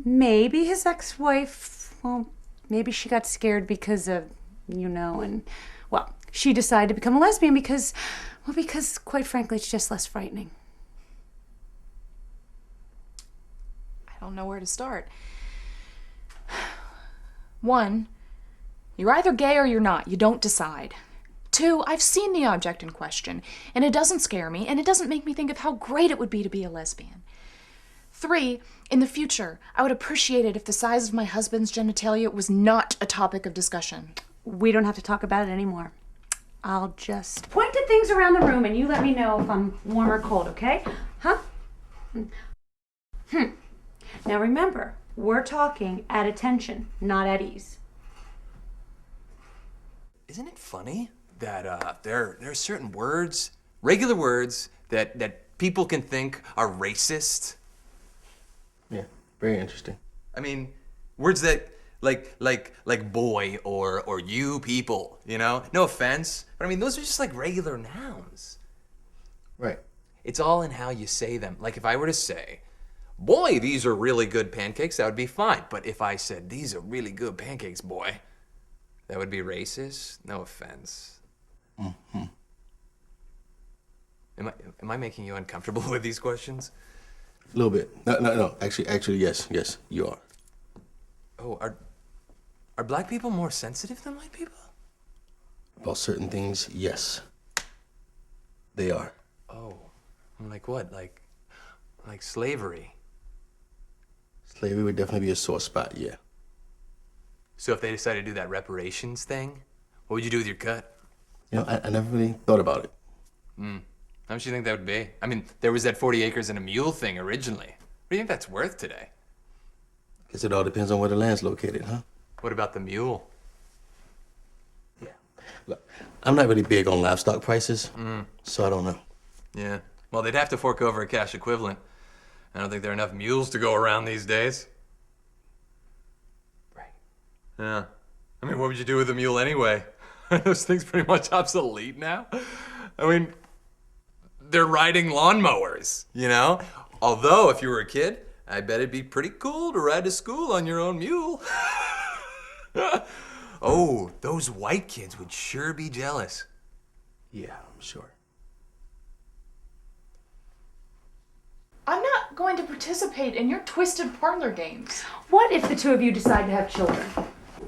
Maybe his ex-wife, well, maybe she got scared because of, you know, and, well, she decided to become a lesbian because, quite frankly, it's just less frightening. I don't know where to start. One, you're either gay or you're not. You don't decide. Two, I've seen the object in question, and it doesn't scare me, and it doesn't make me think of how great it would be to be a lesbian. Three, in the future, I would appreciate it if the size of my husband's genitalia was not a topic of discussion. We don't have to talk about it anymore. I'll just point at things around the room and you let me know if I'm warm or cold, okay? Huh? Now remember, we're talking at attention, not at ease. Isn't it funny that there are certain words, regular words, that people can think are racist? Yeah, very interesting. I mean, words that like boy or you people, you know? No offense, but I mean those are just like regular nouns. Right. It's all in how you say them. Like if I were to say, boy, these are really good pancakes, that would be fine. But if I said, these are really good pancakes, boy, that would be racist? No offense. Mm-hmm. Am I making you uncomfortable with these questions? A little bit. No. Actually, yes, you are. Oh, are black people more sensitive than white people? About certain things, yes. They are. Oh, like what? Like slavery? Slavery would definitely be a sore spot, yeah. So if they decided to do that reparations thing, what would you do with your cut? You know, I never really thought about it. How much do you think that would be? I mean, there was that 40 acres and a mule thing originally. What do you think that's worth today? Guess it all depends on where the land's located, huh? What about the mule? Yeah. Look, I'm not really big on livestock prices, so I don't know. Yeah. Well, they'd have to fork over a cash equivalent. I don't think there are enough mules to go around these days. Right. Yeah. I mean, what would you do with a mule anyway? Are those things pretty much obsolete now? I mean, they're riding lawnmowers, you know? Although, if you were a kid, I bet it'd be pretty cool to ride to school on your own mule. Oh, those white kids would sure be jealous. Yeah, I'm sure. I'm not going to participate in your twisted parlor games. What if the two of you decide to have children?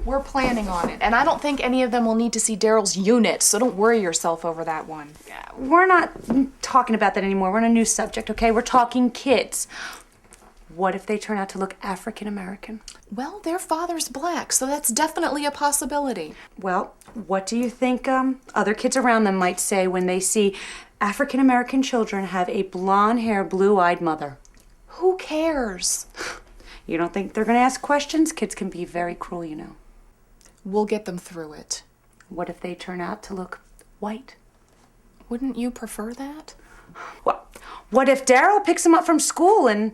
We're planning on it, and I don't think any of them will need to see Darryl's unit, so don't worry yourself over that one. We're not talking about that anymore. We're on a new subject, okay? We're talking kids. What if they turn out to look African American? Well, their father's black, so that's definitely a possibility. Well, what do you think other kids around them might say when they see African American children have a blonde-haired, blue-eyed mother? Who cares? You don't think they're gonna ask questions? Kids can be very cruel, you know. We'll get them through it. What if they turn out to look white? Wouldn't you prefer that? Well, what if Darryl picks him up from school and...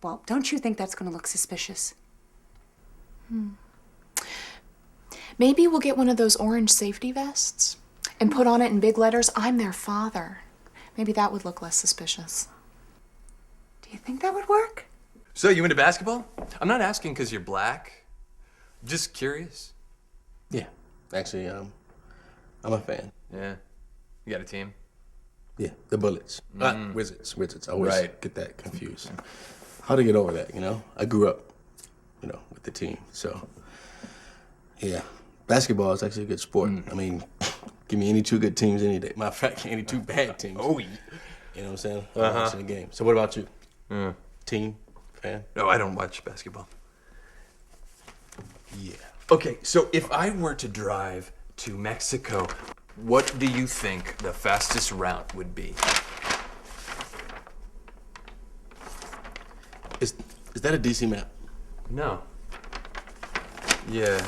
Well, don't you think that's gonna look suspicious? Maybe we'll get one of those orange safety vests and put on it in big letters, "I'm their father." Maybe that would look less suspicious. Do you think that would work? So, you into basketball? I'm not asking because you're black. Just curious. Yeah, actually, I'm a fan. Yeah. You got a team? Yeah, the Bullets. Wizards. I always Right. get that confused. How to get over that, you know? I grew up, with the team, so... Yeah, basketball is actually a good sport. I mean, give me any two good teams any day. Matter of fact, any two bad teams. Oh, yeah. You know what I'm saying? I'm watching the game. So what about you? Team? Fan? No, I don't watch basketball. Yeah. Okay, so if I were to drive to Mexico, what do you think the fastest route would be? Is that a DC map? No. Yeah.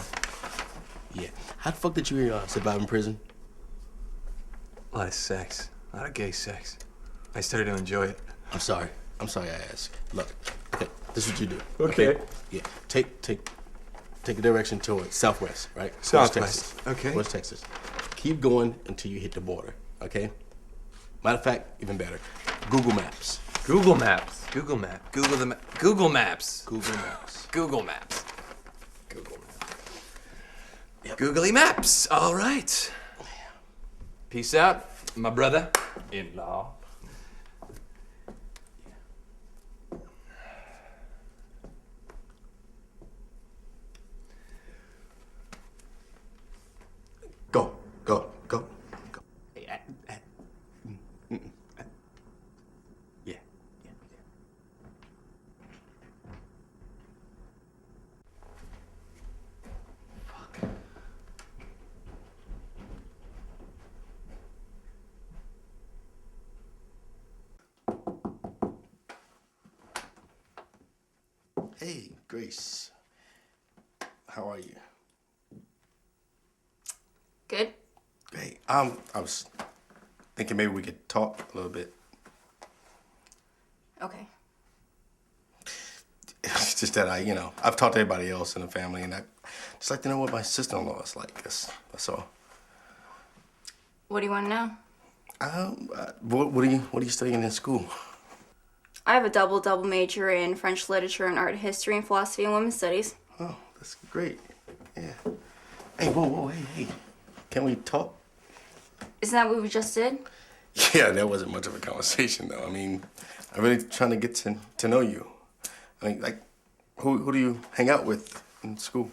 Yeah. How the fuck did you survive in prison? A lot of sex. A lot of gay sex. I started to enjoy it. I'm sorry I asked. Look, okay, this is what you do. Okay. Yeah, take a direction towards southwest, right? Southwest, Towards Texas. okay. Towards Texas. Keep going until you hit the border, okay? Matter of fact, even better, Google Maps. Google Maps. Google Map. Google the map. Google Maps. Google Maps. Google Maps. Google Maps. Yep. Googly Maps. All right. Peace out, my brother-in-law. Go. Yeah. Hey, Grace. How are you? Good. Hey, I was thinking maybe we could talk a little bit. Okay. It's just that I've talked to everybody else in the family, and I just like to know what my sister-in-law is like. That's all. What do you want to know? What are you studying in school? I have a double major in French literature and art history and philosophy and women's studies. Oh, that's great. Yeah. Hey, whoa, hey. Can we talk? Isn't that what we just did? Yeah, that wasn't much of a conversation, though. I mean, I'm really trying to get to know you. I mean, like, who do you hang out with in school?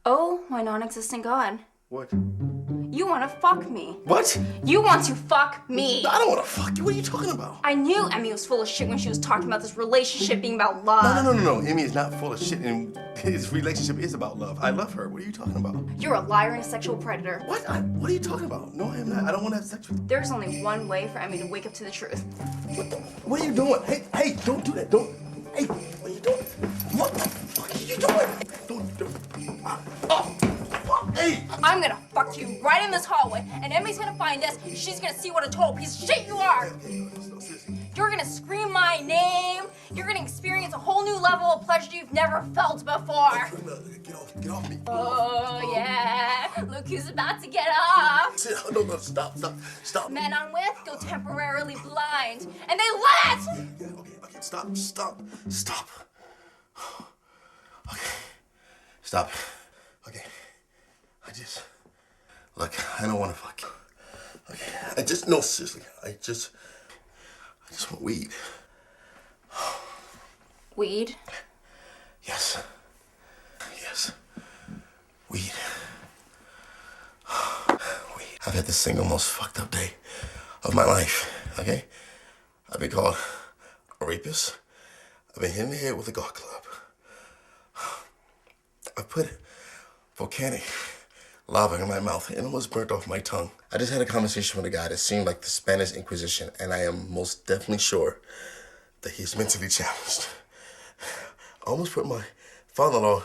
Oh, my non-existent god. What? You want to fuck me. What? You want to fuck me. I don't want to fuck you. What are you talking about? I knew Emmy was full of shit when she was talking about this relationship being about love. No. Emmy is not full of shit, and his relationship is about love. I love her. What are you talking about? You're a liar and a sexual predator. What? What are you talking about? No, I am not. I don't want to have sex with you. There's only one way for Emmy to wake up to the truth. What are you doing? Hey, don't do that. Don't. Hey, what are you doing? What the fuck are you doing? Hey! I'm gonna fuck you right in this hallway, and Emmy's gonna find us. She's gonna see what a total piece of shit you are. You're gonna scream my name. You're gonna experience a whole new level of pleasure you've never felt before. Get off me. Oh, yeah. Look who's about to get off. No, stop. Men I'm with go temporarily blind, and they love it! Okay, stop. Okay, stop. Okay, look, I don't want to fuck you. Okay, no, seriously, I just want weed. Weed? Yes, weed. I've had the single most fucked up day of my life, okay? I've been called a rapist. I've been hit in the head with a golf club. I put volcanic lava in my mouth and almost burnt off my tongue. I just had a conversation with a guy that seemed like the Spanish Inquisition, and I am most definitely sure that he's mentally challenged. I almost put my father-in-law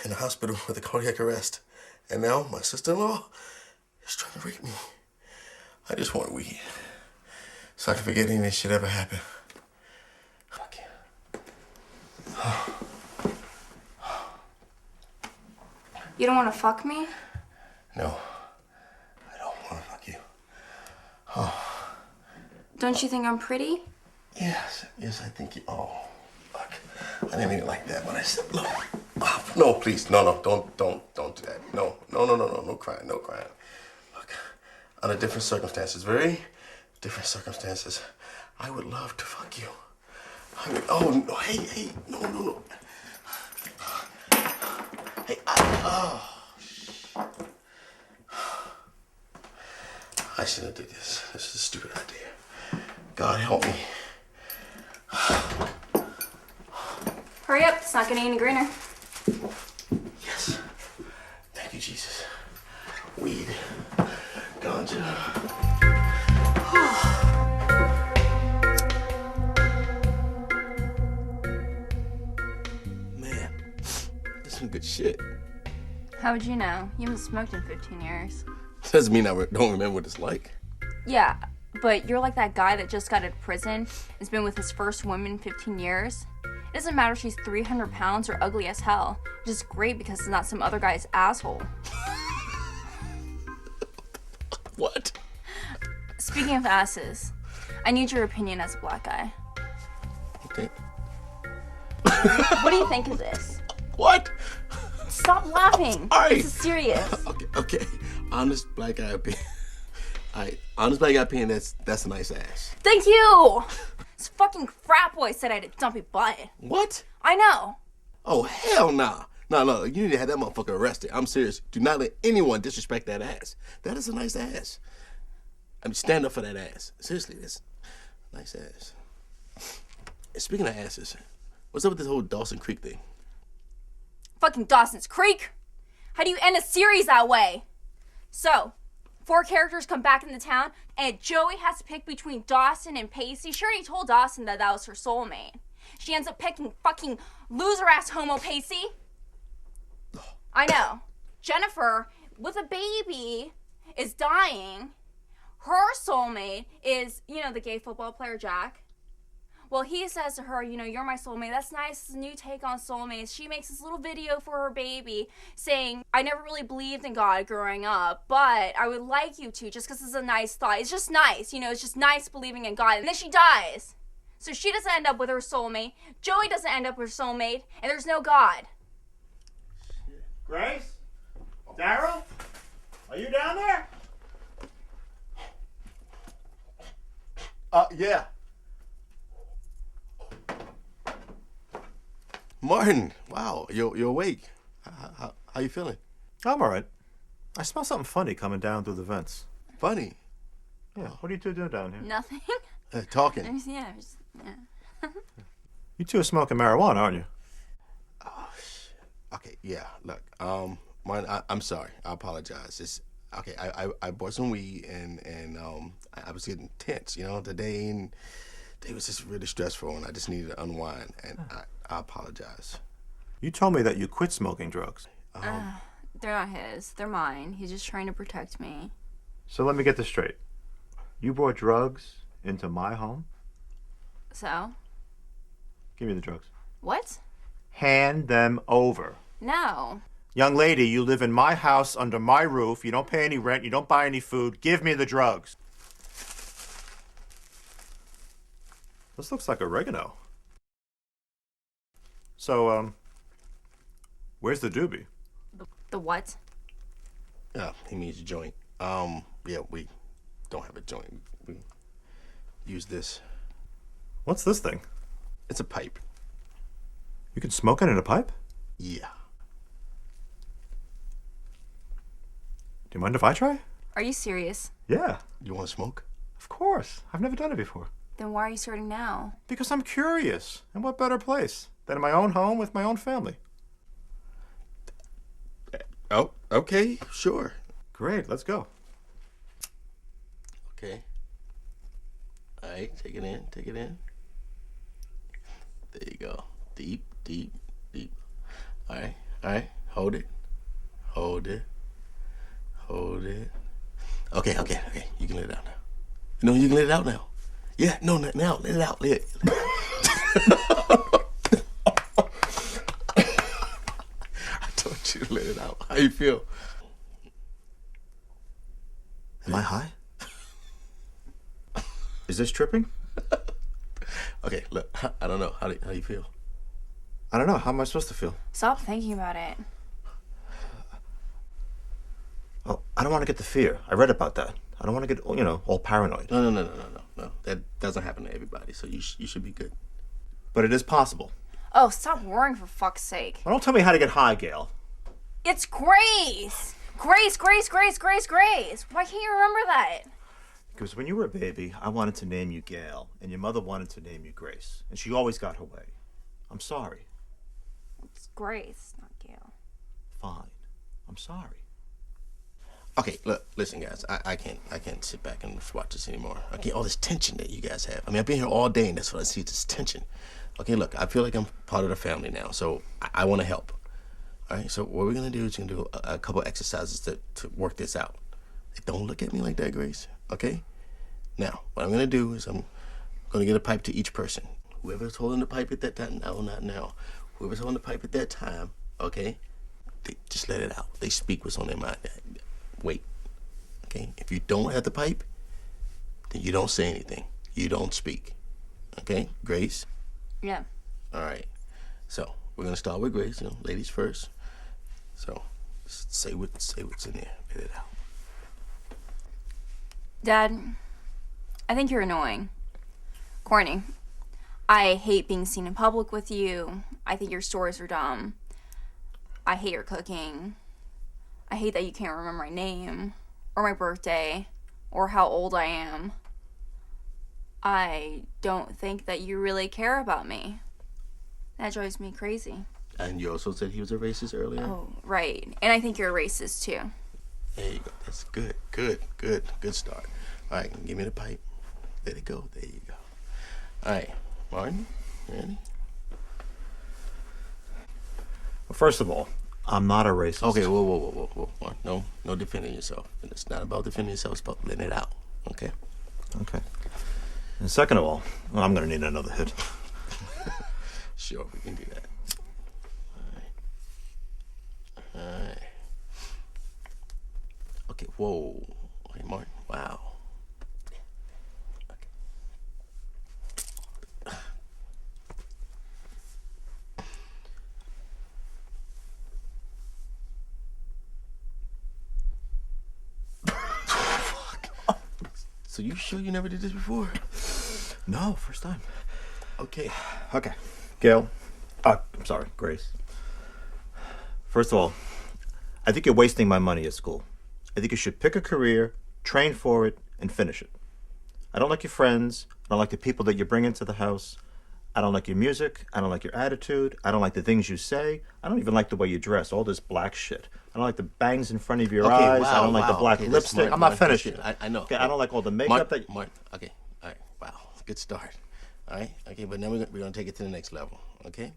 in the hospital with a cardiac arrest, and now my sister-in-law is trying to rape me. I just want weed, so I can forget any of this shit ever happened. Fuck yeah. You don't want to fuck me? No, I don't want to fuck you. Don't you think I'm pretty? Yes, I think you. Oh, fuck. I didn't mean it like that when I said, look. Oh, no, please, no, don't do that. No, no crying. Look, under different circumstances, very different circumstances, I would love to fuck you. I mean, oh, no, hey, no. Hey, I shouldn't have did this. This is a stupid idea. God help me. Hurry up, it's not getting any greener. Yes. Thank you, Jesus. Weed. Ganja. Man, this is some good shit. How would you know? You haven't smoked in 15 years. Doesn't mean I don't remember what it's like. Yeah, but you're like that guy that just got out of prison, has been with his first woman in 15 years. It doesn't matter if she's 300 pounds or ugly as hell. Which is great because it's not some other guy's asshole. What? Speaking of asses, I need your opinion as a black guy. Okay. What do you think of this? What? Stop laughing. All right. This is serious. Okay. Honest black guy opinion. Alright, honest black guy opinion, that's a nice ass. Thank you! This fucking frat boy said I had a dumpy butt. What? I know. Oh, hell nah. No, you need to have that motherfucker arrested. I'm serious. Do not let anyone disrespect that ass. That is a nice ass. I mean, stand up for that ass. Seriously, that's a nice ass. And speaking of asses, what's up with this whole Dawson Creek thing? Fucking Dawson's Creek? How do you end a series that way? So, 4 characters come back into town, and Joey has to pick between Dawson and Pacey. She already told Dawson that was her soulmate. She ends up picking fucking loser-ass homo Pacey. I know. Jennifer, with a baby, is dying. Her soulmate is, the gay football player Jack. Well, he says to her, you're my soulmate. That's nice. It's a new take on soulmates. She makes this little video for her baby saying, I never really believed in God growing up, but I would like you to just because it's a nice thought. It's just nice. It's just nice believing in God. And then she dies. So she doesn't end up with her soulmate. Joey doesn't end up with her soulmate. And there's no God. Grace? Darryl? Are you down there? Yeah. Martin, wow, you're awake. How you feeling? I'm all right. I smell something funny coming down through the vents. Funny. Yeah, what are you two doing down here? Nothing. Talking. Yeah. You two are smoking marijuana, aren't you? Oh, shit. Okay, yeah, look, Martin, I'm sorry. I apologize. It's, okay, I bought some weed and I was getting tense, the day was just really stressful and I just needed to unwind and I apologize. You told me that you quit smoking drugs. They're not his. They're mine. He's just trying to protect me. So let me get this straight. You brought drugs into my home? So? Give me the drugs. What? Hand them over. No. Young lady, you live in my house under my roof. You don't pay any rent. You don't buy any food. Give me the drugs. This looks like oregano. So, where's the doobie? The what? Yeah, he means joint. Yeah, we don't have a joint. We use this. What's this thing? It's a pipe. You can smoke it in a pipe? Yeah. Do you mind if I try? Are you serious? Yeah, You want to smoke? of course. I've never done it before. Then why are you starting now? Because I'm curious. And what better place than in my own home with my own family? Oh, okay, sure. Great, let's go. Okay. All right, take it in, take it in. There you go. Deep, deep, deep. All right, hold it. Hold it. Hold it. Okay. You can let it out now. No, you can let it out now. Yeah, no, now, let it out. Let it. I told you to let it out. How you feel? Am I high? Is this tripping? Okay, look, I don't know. How do you feel? I don't know. How am I supposed to feel? Stop thinking about it. Oh, I don't want to get the fear. I read about that. I don't want to get, all paranoid. No. That doesn't happen to everybody, so you should be good. But it is possible. Oh, stop worrying for fuck's sake. Well, don't tell me how to get high, Gail. It's Grace! Grace! Why can't you remember that? Because when you were a baby, I wanted to name you Gail, and your mother wanted to name you Grace. And she always got her way. I'm sorry. It's Grace, not Gail. Fine. I'm sorry. Okay, look, listen, guys. I can't sit back and just watch this anymore. Okay, all this tension that you guys have. I mean, I've been here all day, and that's what I see, this tension. Okay, look, I feel like I'm part of the family now, so I want to help. All right, so what we're gonna do is we're gonna do a couple exercises to work this out. Don't look at me like that, Grace. Okay. Now, what I'm gonna do is I'm gonna get a pipe to each person. Whoever's holding the pipe at that time, no, not now. Whoever's holding the pipe at that time, okay? They just let it out. They speak what's on their mind. Wait. Okay? If you don't have the pipe, then you don't say anything. You don't speak. Okay? Grace? Yeah. All right. So, we're going to start with Grace, ladies first. So, just say what's in there. Let it out. Dad, I think you're annoying. Corny. I hate being seen in public with you. I think your stories are dumb. I hate your cooking. I hate that you can't remember my name, or my birthday, or how old I am. I don't think that you really care about me. That drives me crazy. And you also said he was a racist earlier? Oh, right. And I think you're a racist, too. There you go. That's good. Good start. All right, give me the pipe. Let it go. There you go. All right, Martin, ready? Well, first of all, I'm not a racist. Okay, whoa. Martin, no defending yourself. And it's not about defending yourself, it's about letting it out, okay? Okay. And second of all, I'm going to need another hit. Sure, we can do that. All right. Okay, whoa. Okay, Martin, wow. So you sure you never did this before? No, first time. Okay. Okay. Gail. I'm sorry, Grace. First of all, I think you're wasting my money at school. I think you should pick a career, train for it, and finish it. I don't like your friends. I don't like the people that you bring into the house. I don't like your music. I don't like your attitude. I don't like the things you say. I don't even like the way you dress, all this black shit. I don't like the bangs in front of your eyes. I don't like the black lipstick. I'm not finished yet. I know. Okay, I don't like all the makeup that... Martin, okay, all right, wow, good start. All right, okay, but now we're gonna take it to the next level, okay?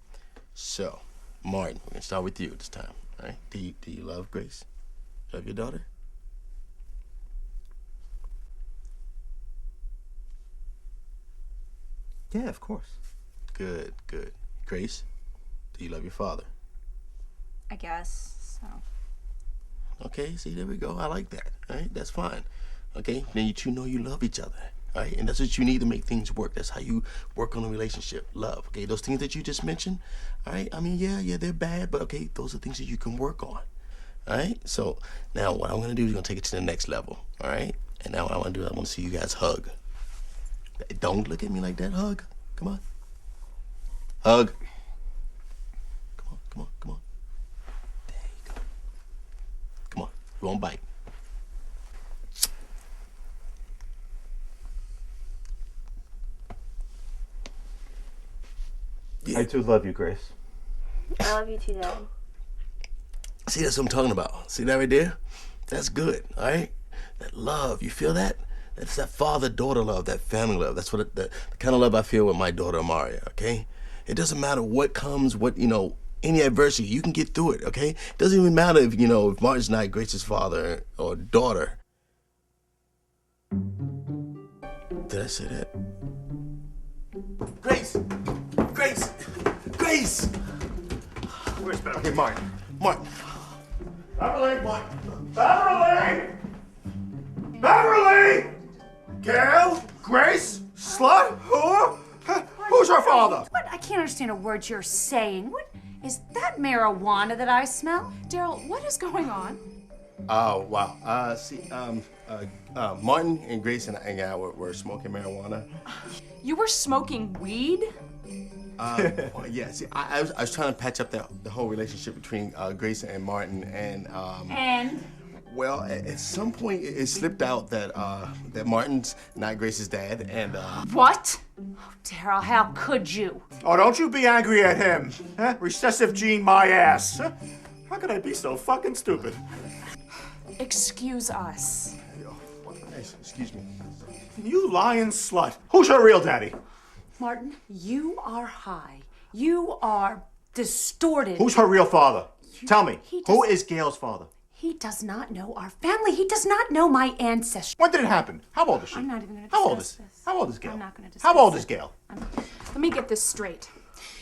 So, Martin, we're gonna start with you this time, all right? Do you love Grace? Love your daughter? Yeah, of course. Good. Grace, do you love your father? I guess, so. Okay, see, there we go. I like that. All right, that's fine. Okay, then you two know you love each other. All right, and that's what you need to make things work. That's how you work on a relationship. Love. Okay, those things that you just mentioned. All right, I mean, yeah, they're bad, but okay, those are things that you can work on. All right, so now what I'm gonna do is gonna take it to the next level. All right, and now what I wanna do, I wanna see you guys hug. Don't look at me like that. Hug. Come on. Hug. Come on. There you go. Come on, you won't bite. Yeah. I too love you, Grace. I love you too, Dad. See, that's what I'm talking about. See that right there? That's good, all right? That love, you feel that? That's that father-daughter love, that family love. That's what the kind of love I feel with my daughter, Amaria, okay? It doesn't matter what comes, any adversity, you can get through it, okay? It doesn't even matter if, if Martin's not Grace's father or daughter. Did I say that? Grace! Where's Beverly? Hey, Martin. Beverly! Gail? Grace? Slut? Who? Who's her father? What? I can't understand a word you're saying. What? Is that marijuana that I smell? Daryl, what is going on? Oh, wow. Martin and Grace and I were smoking marijuana. You were smoking weed? Well, yeah, see, I was trying to patch up the whole relationship between Grace and Martin, and well, at some point it slipped out that Martin's not Grace's dad, and What? Oh, Daryl, how could you? Oh, don't you be angry at him. Huh? Recessive gene my ass. Huh? How could I be so fucking stupid? Excuse us. excuse me. You lying slut. Who's her real daddy? Martin, you are high. You are distorted. Who's her real father? Tell me. He Who does- is Gail's father? He does not know our family. He does not know my ancestry. When did it happen? How old is she? I'm not even gonna How old discuss this. How old is Gail? I'm not gonna How discuss old it. is Gail? Let me get this straight.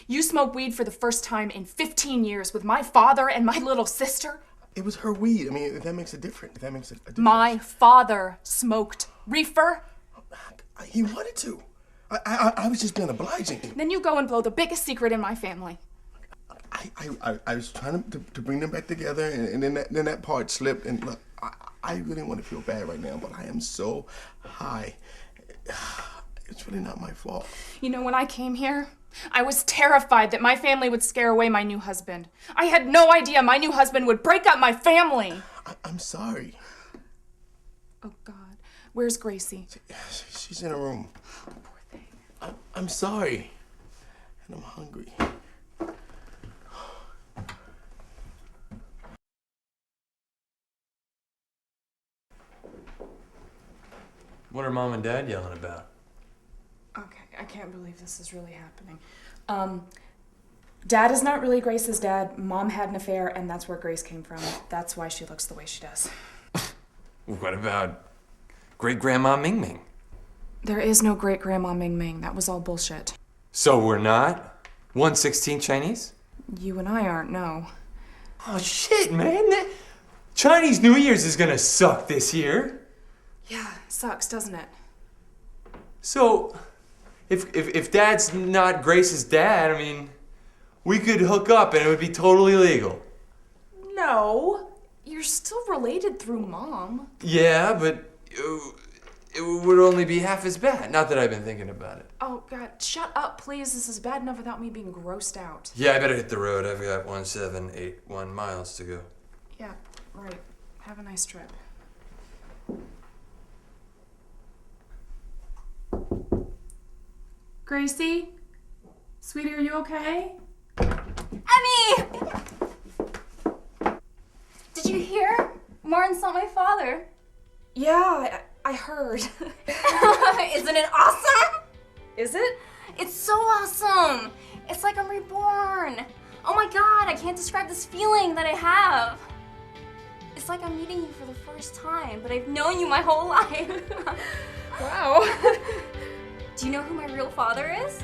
You smoked weed for the first time in 15 years with my father and my little sister? It was her weed. I mean, if that makes a difference. If that makes a difference. My father smoked reefer? He wanted to. I was just being obliging. Then you go and blow the biggest secret in my family. I was trying to bring them back together, and then that part slipped. And look, I really want to feel bad right now, but I am so high. It's really not my fault. You know, when I came here, I was terrified that my family would scare away my new husband. I had no idea my new husband would break up my family. I'm sorry. Oh, God. Where's Gracie? She's in her room. Poor thing. I'm sorry. And I'm hungry. What are Mom and Dad yelling about? Okay, I can't believe this is really happening. Dad is not really Grace's dad. Mom had an affair, and that's where Grace came from. That's why she looks the way she does. What about great-grandma Ming Ming? There is no great-grandma Ming Ming. That was all bullshit. So we're not 1/16 Chinese? You and I aren't, no. Oh shit, man! Chinese New Year's is gonna suck this year. Yeah, sucks, doesn't it? So, if Dad's not Grace's dad, I mean, we could hook up and it would be totally legal. No. You're still related through Mom. Yeah, but it would only be half as bad. Not that I've been thinking about it. Oh, God, shut up, please. This is bad enough without me being grossed out. Yeah, I better hit the road. I've got 1781 miles to go. Yeah, right. Have a nice trip. Gracie? Sweetie, are you okay? Emmy! Did you hear? Martin's not my father. Yeah, I heard. Isn't it awesome? Is it? It's so awesome. It's like I'm reborn. Oh my God, I can't describe this feeling that I have. It's like I'm meeting you for the first time, but I've known you my whole life. Wow. Do you know who my real father is?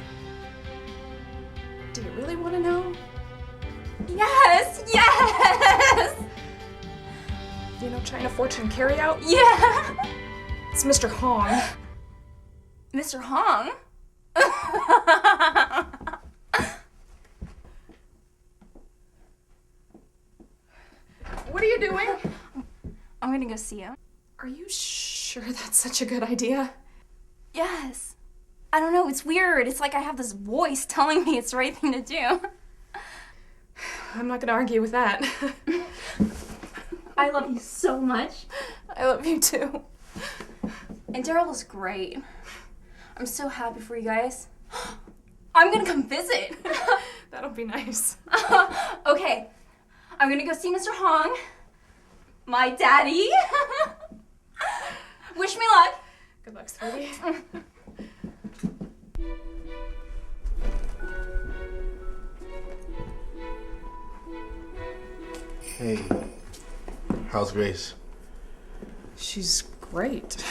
Do you really want to know? Yes! Yes! You know China Fortune carryout? Yeah! It's Mr. Hong. Mr. Hong? What are you doing? I'm gonna go see him. Are you sure that's such a good idea? Yes. I don't know, it's weird. It's like I have this voice telling me it's the right thing to do. I'm not gonna argue with that. I love you so much. I love you too. And Darryl was great. I'm so happy for you guys. I'm gonna come visit. That'll be nice. Okay, I'm gonna go see Mr. Hong, my daddy. Wish me luck. Good luck, sweetie. Hey, how's Grace? She's great.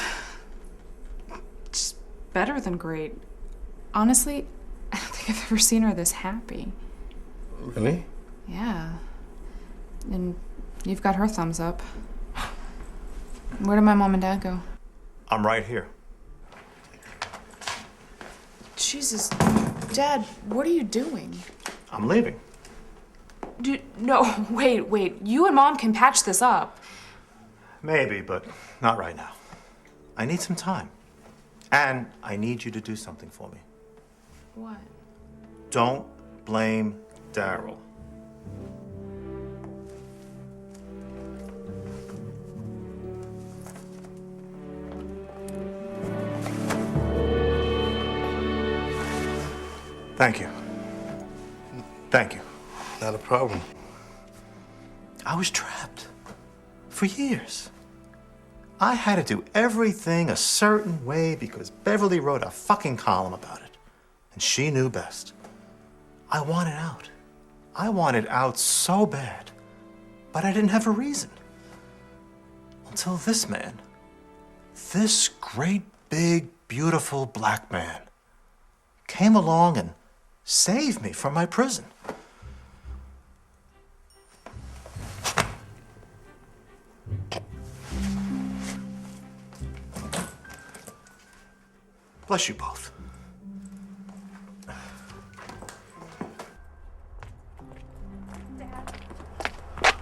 Just better than great. Honestly, I don't think I've ever seen her this happy. Really? Yeah. And you've got her thumbs up. Where did my mom and dad go? I'm right here. Jesus. Dad, what are you doing? I'm leaving. No, wait. You and Mom can patch this up. Maybe, but not right now. I need some time. And I need you to do something for me. What? Don't blame Darryl. Thank you. Thank you. Not a problem. I was trapped for years. I had to do everything a certain way because Beverly wrote a fucking column about it. And she knew best. I wanted out. I wanted out so bad. But I didn't have a reason. Until this man. This great, big, beautiful black man came along and saved me from my prison. Bless you both.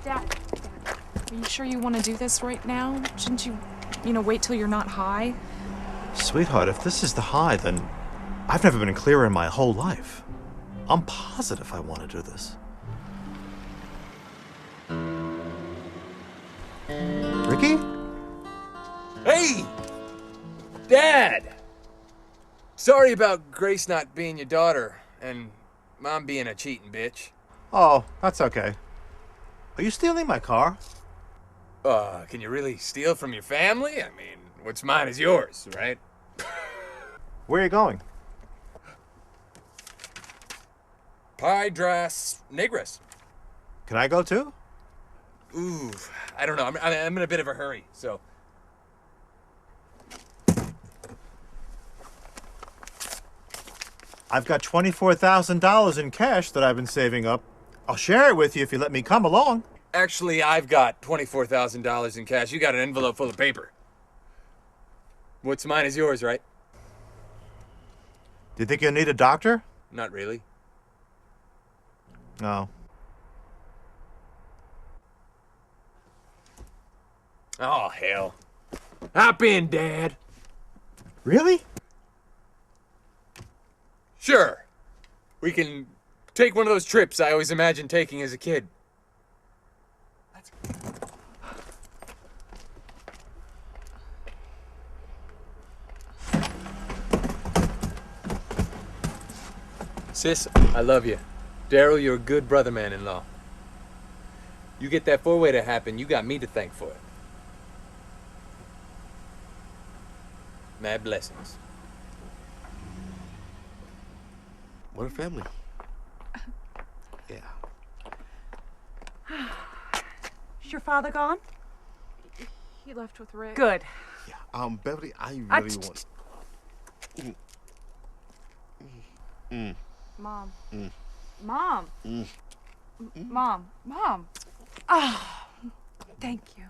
Dad. Are you sure you want to do this right now? Shouldn't you, wait till you're not high? Sweetheart, if this is the high, then I've never been clearer in my whole life. I'm positive I want to do this. Ricky? Hey! Dad! Sorry about Grace not being your daughter, and Mom being a cheating bitch. Oh, that's okay. Are you stealing my car? Can you really steal from your family? I mean, what's mine is yours, right? Where are you going? Piedras Negras. Can I go too? Ooh, I don't know. I'm in a bit of a hurry, so... I've got $24,000 in cash that I've been saving up. I'll share it with you if you let me come along. Actually, I've got $24,000 in cash. You got an envelope full of paper. What's mine is yours, right? Do you think you'll need a doctor? Not really. No. Oh, hell. Hop in, Dad. Really? Sure. We can take one of those trips I always imagined taking as a kid. Sis, I love you. Darryl, you're a good brother man-in-law. You get that four-way to happen, you got me to thank for it. Mad blessings. What a family. Yeah. Is your father gone? He left with Rick. Good. Yeah. Beverly, I really want. Mom. Mom. Mom. Ah, thank you.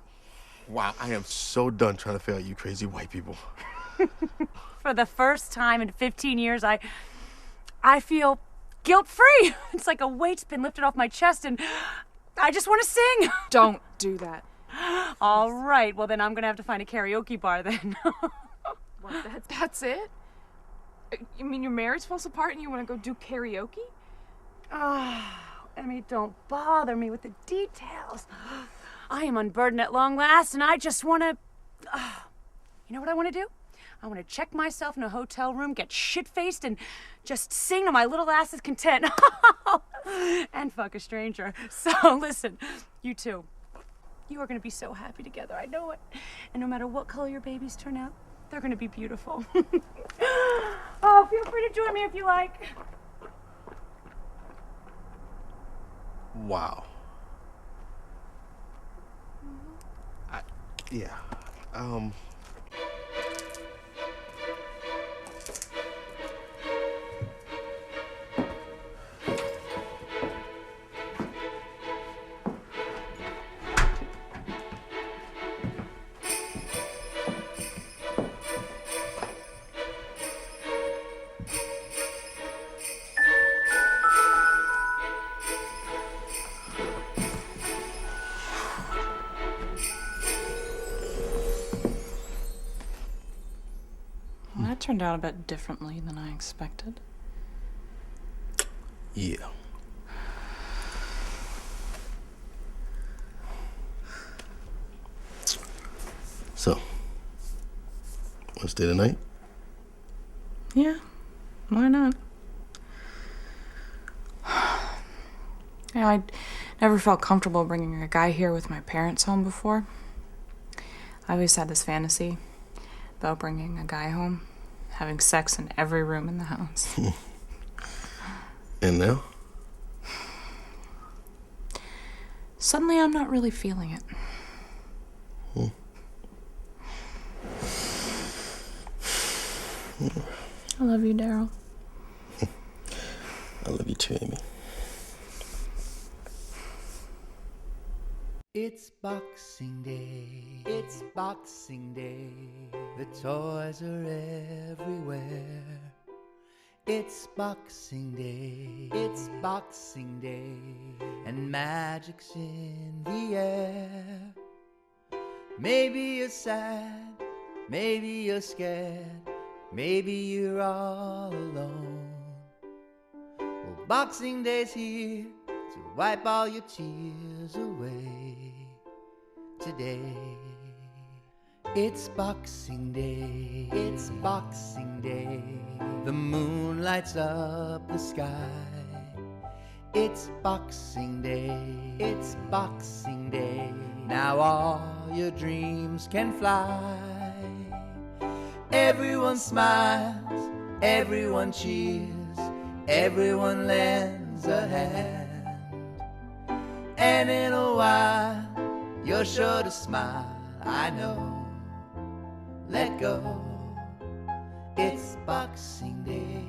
Wow, I am so done trying to figure out you crazy white people. For the first time in 15 years, I feel guilt-free. It's like a weight's been lifted off my chest and I just want to sing. Don't do that. All right, well then I'm gonna have to find a karaoke bar then. What, that's it? You mean your marriage falls apart and you want to go do karaoke? Emmy, don't bother me with the details. I am unburdened at long last and I just want to... you know what I want to do? I want to check myself in a hotel room, get shit-faced, and just sing to my little ass's content. And fuck a stranger. So listen, you two. You are going to be so happy together, I know it. And no matter what color your babies turn out, they're going to be beautiful. Oh, feel free to join me if you like. Wow. Yeah. That turned out a bit differently than I expected. Yeah. So, wanna stay tonight? Yeah, why not? I never felt comfortable bringing a guy here with my parents home before. I always had this fantasy about bringing a guy home, having sex in every room in the house. And now? Suddenly, I'm not really feeling it. I love you, Darryl. I love you too, Amy. It's Boxing Day, it's Boxing Day. The toys are everywhere. It's Boxing Day, it's Boxing Day. And magic's in the air. Maybe you're sad, maybe you're scared, maybe you're all alone. Well, Boxing Day's here to wipe all your tears away today. It's Boxing Day, it's Boxing Day. The moon lights up the sky. It's Boxing Day, it's Boxing Day. Now all your dreams can fly. Everyone smiles, everyone cheers, everyone lends a hand. And in a while, you're sure to smile, I know. Let go, it's Boxing Day.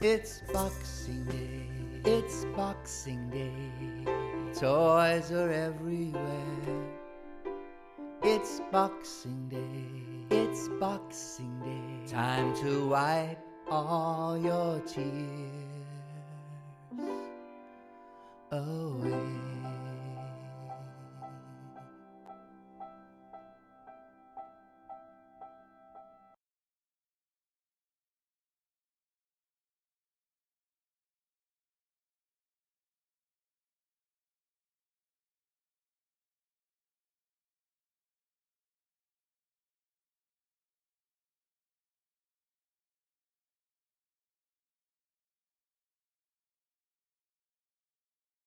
It's Boxing Day, it's Boxing Day. Toys are everywhere. It's Boxing Day, it's Boxing Day. Time to wipe all your tears away.